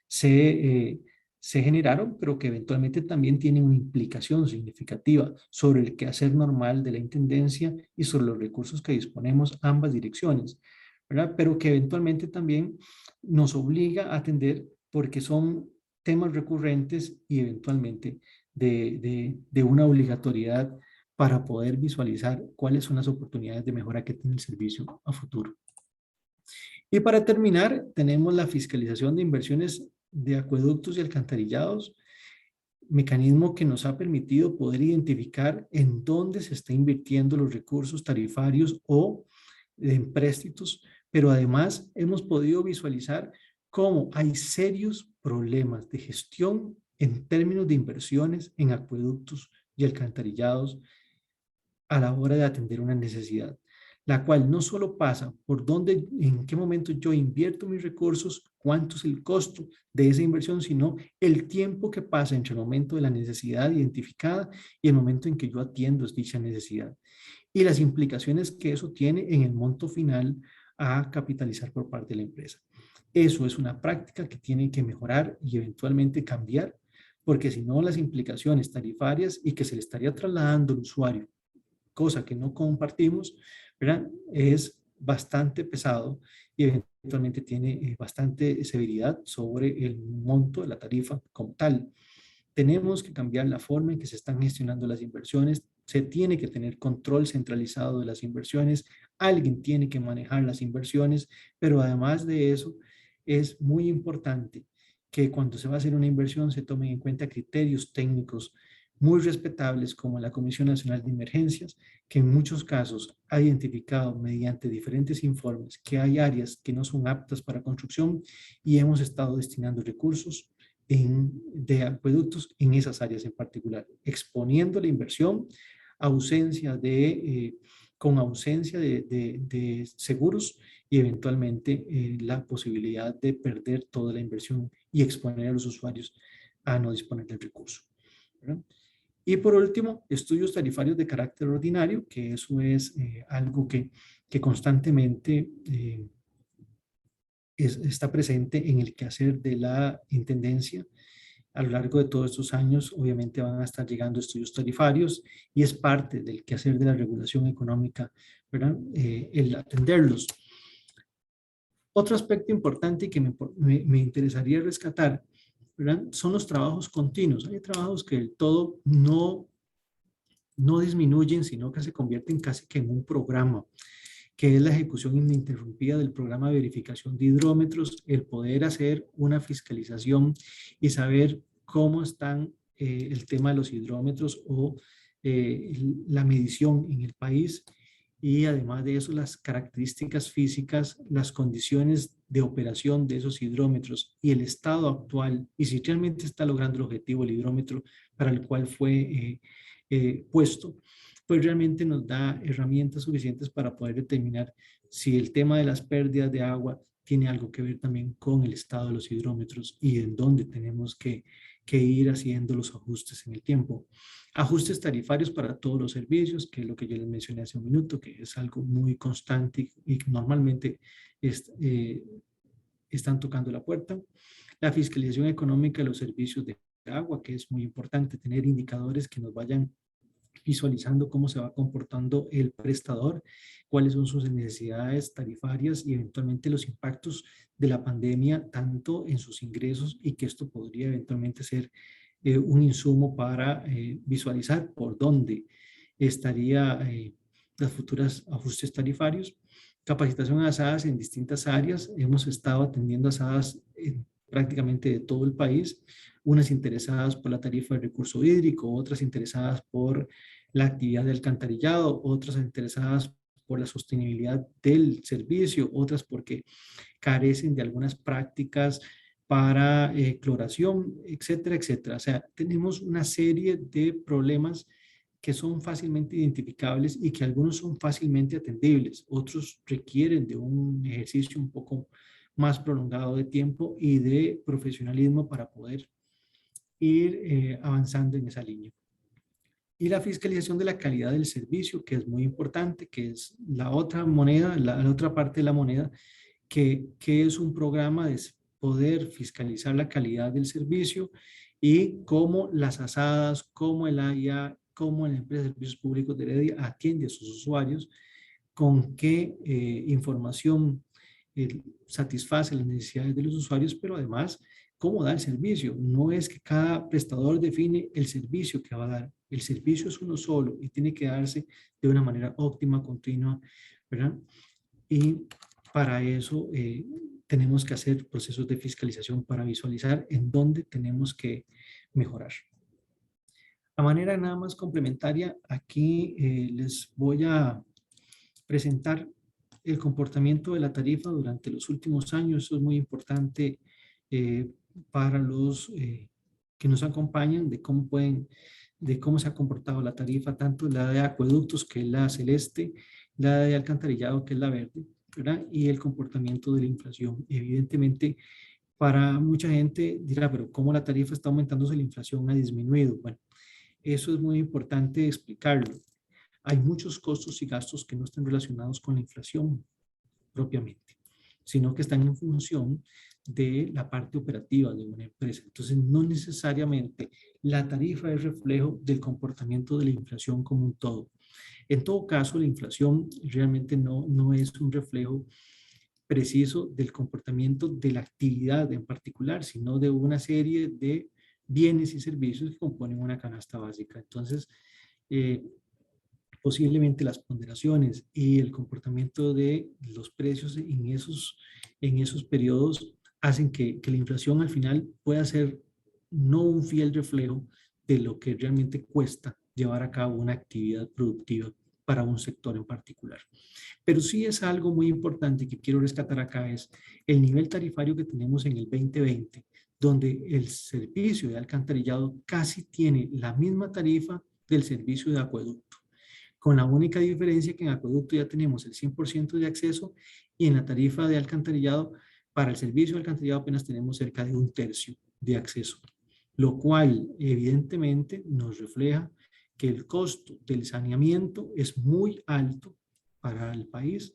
[SPEAKER 2] se generaron, pero que eventualmente también tienen una implicación significativa sobre el quehacer normal de la Intendencia y sobre los recursos que disponemos ambas direcciones, ¿verdad? Pero que eventualmente también nos obliga a atender porque son temas recurrentes y eventualmente de una obligatoriedad para poder visualizar cuáles son las oportunidades de mejora que tiene el servicio a futuro. Y para terminar, tenemos la fiscalización de inversiones de acueductos y alcantarillados, mecanismo que nos ha permitido poder identificar en dónde se está invirtiendo los recursos tarifarios o de empréstitos, pero además hemos podido visualizar cómo hay serios problemas de gestión en términos de inversiones en acueductos y alcantarillados a la hora de atender una necesidad, la cual no solo pasa por dónde, en qué momento yo invierto mis recursos, cuánto es el costo de esa inversión, sino el tiempo que pasa entre el momento de la necesidad identificada y el momento en que yo atiendo dicha necesidad y las implicaciones que eso tiene en el monto final a capitalizar por parte de la empresa. Eso es una práctica que tiene que mejorar y eventualmente cambiar, porque si no las implicaciones tarifarias y que se le estaría trasladando al usuario, cosa que no compartimos, ¿verdad?, es bastante pesado y eventualmente tiene bastante severidad sobre el monto de la tarifa como tal. Tenemos que cambiar la forma en que se están gestionando las inversiones. Se tiene que tener control centralizado de las inversiones. Alguien tiene que manejar las inversiones, pero además de eso, es muy importante que cuando se va a hacer una inversión se tomen en cuenta criterios técnicos muy respetables como la Comisión Nacional de Emergencias, que en muchos casos ha identificado mediante diferentes informes que hay áreas que no son aptas para construcción y hemos estado destinando recursos de acueductos en esas áreas en particular, exponiendo la inversión, con ausencia de seguros y eventualmente la posibilidad de perder toda la inversión y exponer a los usuarios a no disponer del recurso, ¿verdad? Y por último, estudios tarifarios de carácter ordinario, que eso es algo que constantemente está presente en el quehacer de la Intendencia A lo largo de todos estos años, obviamente van a estar llegando estudios tarifarios y es parte del quehacer de la regulación económica, ¿verdad? El atenderlos. Otro aspecto importante que me interesaría rescatar, ¿verdad? Son los trabajos continuos. Hay trabajos que del todo no disminuyen, sino que se convierten casi que en un programa, que es la ejecución ininterrumpida del programa de verificación de hidrómetros, el poder hacer una fiscalización y saber cómo están el tema de los hidrómetros o la medición en el país, y además de eso las características físicas, las condiciones de operación de esos hidrómetros y el estado actual, y si realmente está logrando el objetivo el hidrómetro para el cual fue puesto, pues realmente nos da herramientas suficientes para poder determinar si el tema de las pérdidas de agua tiene algo que ver también con el estado de los hidrómetros y en dónde tenemos que ir haciendo los ajustes en el tiempo. Ajustes tarifarios para todos los servicios, que es lo que yo les mencioné hace un minuto, que es algo muy constante y que normalmente están tocando la puerta. La fiscalización económica de los servicios de agua, que es muy importante tener indicadores que nos vayan visualizando cómo se va comportando el prestador, cuáles son sus necesidades tarifarias y eventualmente los impactos de la pandemia, tanto en sus ingresos, y que esto podría eventualmente ser un insumo para visualizar por dónde estaría las futuras ajustes tarifarios. Capacitación a SADAS en distintas áreas. Hemos estado atendiendo a SADAS en prácticamente de todo el país, unas interesadas por la tarifa de recurso hídrico, otras interesadas por la actividad de alcantarillado, otras interesadas por la sostenibilidad del servicio, otras porque carecen de algunas prácticas para cloración, etcétera, etcétera. O sea, tenemos una serie de problemas que son fácilmente identificables y que algunos son fácilmente atendibles, otros requieren de un ejercicio un poco más prolongado de tiempo y de profesionalismo para poder ir avanzando en esa línea. Y la fiscalización de la calidad del servicio, que es muy importante, que es la otra moneda, la otra parte de la moneda, que es un programa de poder fiscalizar la calidad del servicio y cómo las asadas, cómo el AIA, cómo la empresa de servicios públicos de Heredia atiende a sus usuarios, con qué información satisface las necesidades de los usuarios, pero además cómo da el servicio. No es que cada prestador define el servicio que va a dar. El servicio es uno solo y tiene que darse de una manera óptima, continua, ¿verdad? Y para eso tenemos que hacer procesos de fiscalización para visualizar en dónde tenemos que mejorar. A manera nada más complementaria, aquí les voy a presentar el comportamiento de la tarifa durante los últimos años. Eso es muy importante para los que nos acompañan, de cómo se ha comportado la tarifa, tanto la de acueductos, que es la celeste, la de alcantarillado, que es la verde, ¿verdad? Y el comportamiento de la inflación. Evidentemente, para mucha gente dirá, pero ¿cómo la tarifa está aumentando si la inflación ha disminuido? Bueno, eso es muy importante explicarlo. Hay muchos costos y gastos que no están relacionados con la inflación propiamente, sino que están en función de la parte operativa de una empresa. Entonces, no necesariamente la tarifa es reflejo del comportamiento de la inflación como un todo. En todo caso, la inflación realmente no es un reflejo preciso del comportamiento de la actividad en particular, sino de una serie de bienes y servicios que componen una canasta básica. Entonces, posiblemente las ponderaciones y el comportamiento de los precios en esos periodos hacen que la inflación al final pueda ser no un fiel reflejo de lo que realmente cuesta llevar a cabo una actividad productiva para un sector en particular. Pero sí es algo muy importante que quiero rescatar acá, es el nivel tarifario que tenemos en el 2020, donde el servicio de alcantarillado casi tiene la misma tarifa del servicio de acueducto, con la única diferencia que en acueducto ya tenemos el 100% de acceso y en la tarifa de alcantarillado, para el servicio de alcantarillado apenas tenemos cerca de 1/3 de acceso, lo cual evidentemente nos refleja que el costo del saneamiento es muy alto para el país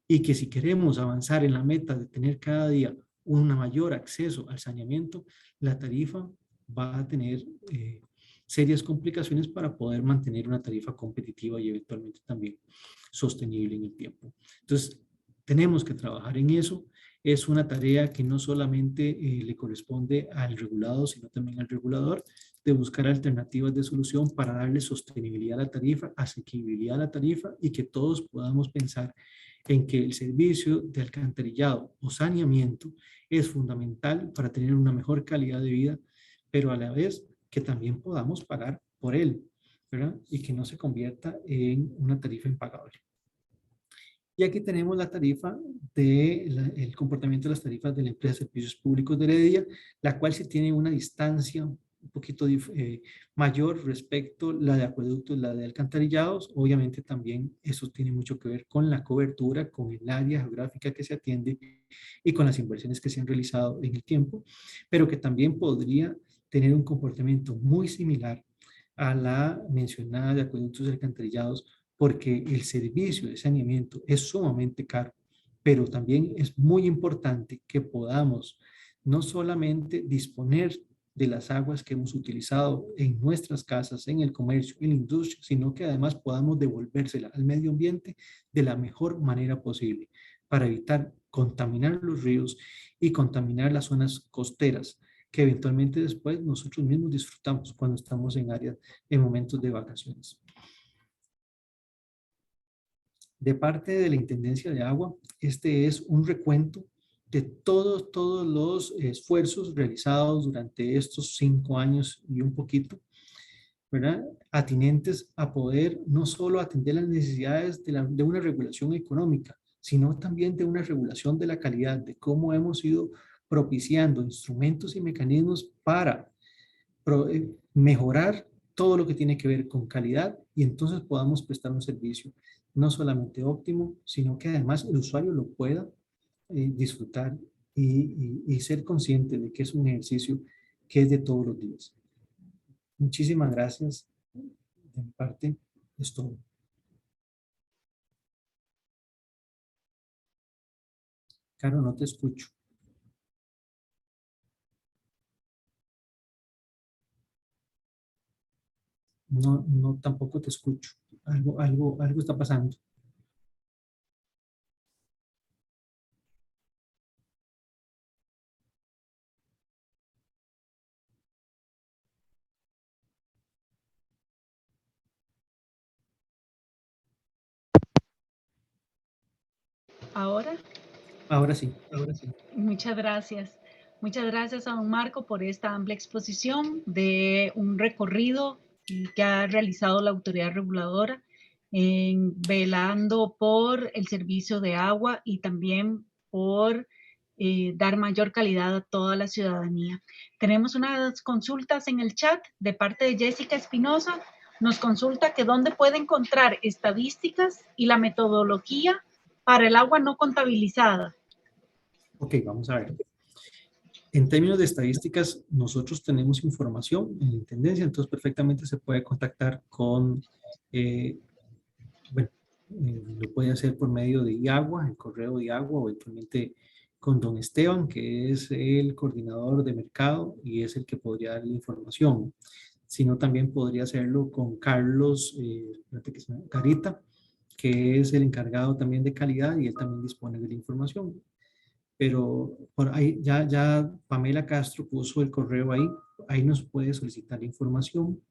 [SPEAKER 2] y que si queremos avanzar en la meta de tener cada día un mayor acceso al saneamiento, la tarifa va a tener serias complicaciones para poder mantener una tarifa competitiva y eventualmente también sostenible en el tiempo. Entonces, tenemos que trabajar en eso. Es una tarea que no solamente le corresponde al regulado, sino también al regulador, de buscar alternativas de solución para darle sostenibilidad a la tarifa, asequibilidad a la tarifa y que todos podamos pensar en que el servicio de alcantarillado o saneamiento es fundamental para tener una mejor calidad de vida, pero a la vez que también podamos pagar por él, ¿verdad? Y que no se convierta en una tarifa impagable. Y aquí tenemos la tarifa el comportamiento de las tarifas de la empresa de servicios públicos de Heredia, la cual sí tiene una distancia un poquito mayor respecto a la de acueductos, la de alcantarillados. Obviamente también eso tiene mucho que ver con la cobertura, con el área geográfica que se atiende y con las inversiones que se han realizado en el tiempo, pero que también podría tener un comportamiento muy similar a la mencionada de acueductos y alcantarillados, porque el servicio de saneamiento es sumamente caro, pero también es muy importante que podamos no solamente disponer de las aguas que hemos utilizado en nuestras casas, en el comercio, en la industria, sino que además podamos devolvérsela al medio ambiente de la mejor manera posible para evitar contaminar los ríos y contaminar las zonas costeras que eventualmente después nosotros mismos disfrutamos cuando estamos en momentos de vacaciones. De parte de la Intendencia de Agua, este es un recuento de todos los esfuerzos realizados durante estos 5 años y un poquito, ¿verdad? Atinentes a poder no solo atender las necesidades de una regulación económica, sino también de una regulación de la calidad, de cómo hemos ido propiciando instrumentos y mecanismos para mejorar todo lo que tiene que ver con calidad y entonces podamos prestar un servicio no solamente óptimo, sino que además el usuario lo pueda disfrutar y ser consciente de que es un ejercicio que es de todos los días. Muchísimas gracias. De mi parte, es todo. Caro, no te escucho. No, no, tampoco te escucho. Algo está pasando.
[SPEAKER 1] Ahora,
[SPEAKER 2] Ahora sí, ahora sí.
[SPEAKER 1] muchas gracias. Muchas gracias a don Marco por esta amplia exposición de un recorrido que ha realizado la autoridad reguladora velando por el servicio de agua y también por dar mayor calidad a toda la ciudadanía. Tenemos unas consultas en el chat de parte de Jessica Espinosa. Nos consulta que dónde puede encontrar estadísticas y la metodología para el agua no contabilizada.
[SPEAKER 2] Ok, vamos a ver. En términos de estadísticas, nosotros tenemos información en la Intendencia, entonces perfectamente se puede contactar con, lo puede hacer por medio de IAGUA, el correo de IAGUA, o eventualmente con don Esteban, que es el coordinador de mercado y es el que podría dar la información. Sino también podría hacerlo con Carlos Carita, que es el encargado también de calidad y él también dispone de la información. Pero por ahí ya Pamela Castro puso el correo ahí nos puede solicitar información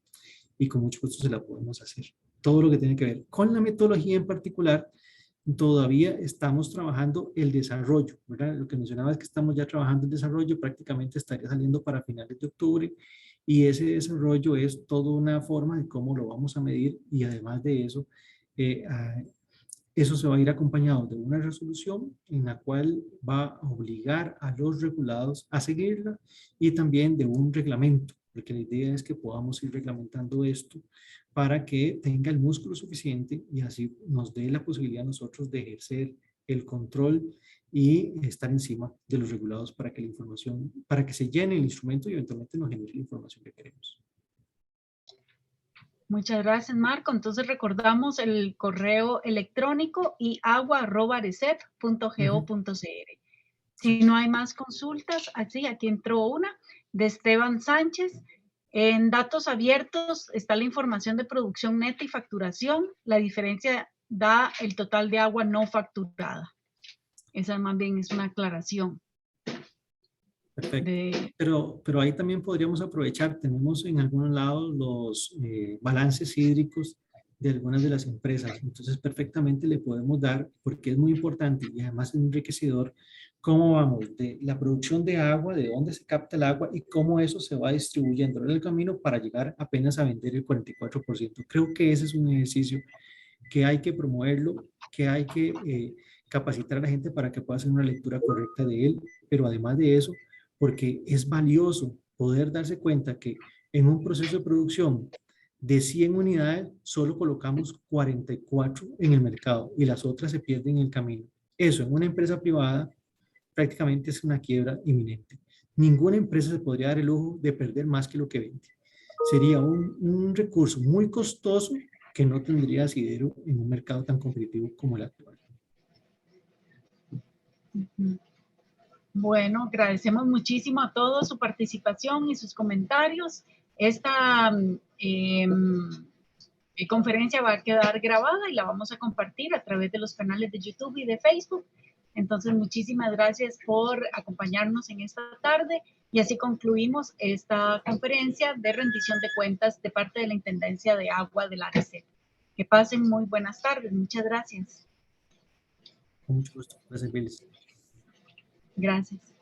[SPEAKER 2] y con mucho gusto se la podemos hacer. Todo lo que tiene que ver con la metodología en particular, todavía estamos trabajando el desarrollo, ¿verdad? Lo que mencionaba es que estamos ya trabajando el desarrollo, prácticamente estaría saliendo para finales de octubre y ese desarrollo es toda una forma de cómo lo vamos a medir y además de eso, eso se va a ir acompañado de una resolución en la cual va a obligar a los regulados a seguirla y también de un reglamento, porque la idea es que podamos ir reglamentando esto para que tenga el músculo suficiente y así nos dé la posibilidad a nosotros de ejercer el control y estar encima de los regulados para que la información, para que se llene el instrumento y eventualmente nos genere la información que queremos.
[SPEAKER 1] Muchas gracias, Marco. Entonces recordamos el correo electrónico y agua@arecep.go.cr. Si no hay más consultas, aquí entró una de Esteban Sánchez. En datos abiertos está la información de producción neta y facturación. La diferencia da el total de agua no facturada. Esa más bien es una aclaración.
[SPEAKER 2] Perfecto. Pero ahí también podríamos aprovechar, tenemos en algunos lados los balances hídricos de algunas de las empresas, entonces perfectamente le podemos dar, porque es muy importante y además es enriquecedor, cómo vamos de la producción de agua, de dónde se capta el agua y cómo eso se va distribuyendo en el camino para llegar apenas a vender el 44%. Creo que ese es un ejercicio que hay que promoverlo, que hay que capacitar a la gente para que pueda hacer una lectura correcta de él, pero además de eso, porque es valioso poder darse cuenta que en un proceso de producción de 100 unidades, solo colocamos 44 en el mercado y las otras se pierden en el camino. Eso en una empresa privada prácticamente es una quiebra inminente. Ninguna empresa se podría dar el lujo de perder más que lo que vende. Sería un recurso muy costoso que no tendría asidero en un mercado tan competitivo como el actual.
[SPEAKER 1] Bueno, agradecemos muchísimo a todos su participación y sus comentarios. Esta conferencia va a quedar grabada y la vamos a compartir a través de los canales de YouTube y de Facebook. Entonces, muchísimas gracias por acompañarnos en esta tarde y así concluimos esta conferencia de rendición de cuentas de parte de la Intendencia de Agua del ARECEP. Que pasen muy buenas tardes. Muchas gracias.
[SPEAKER 2] Con mucho gusto. Gracias, Bilis.
[SPEAKER 1] Gracias.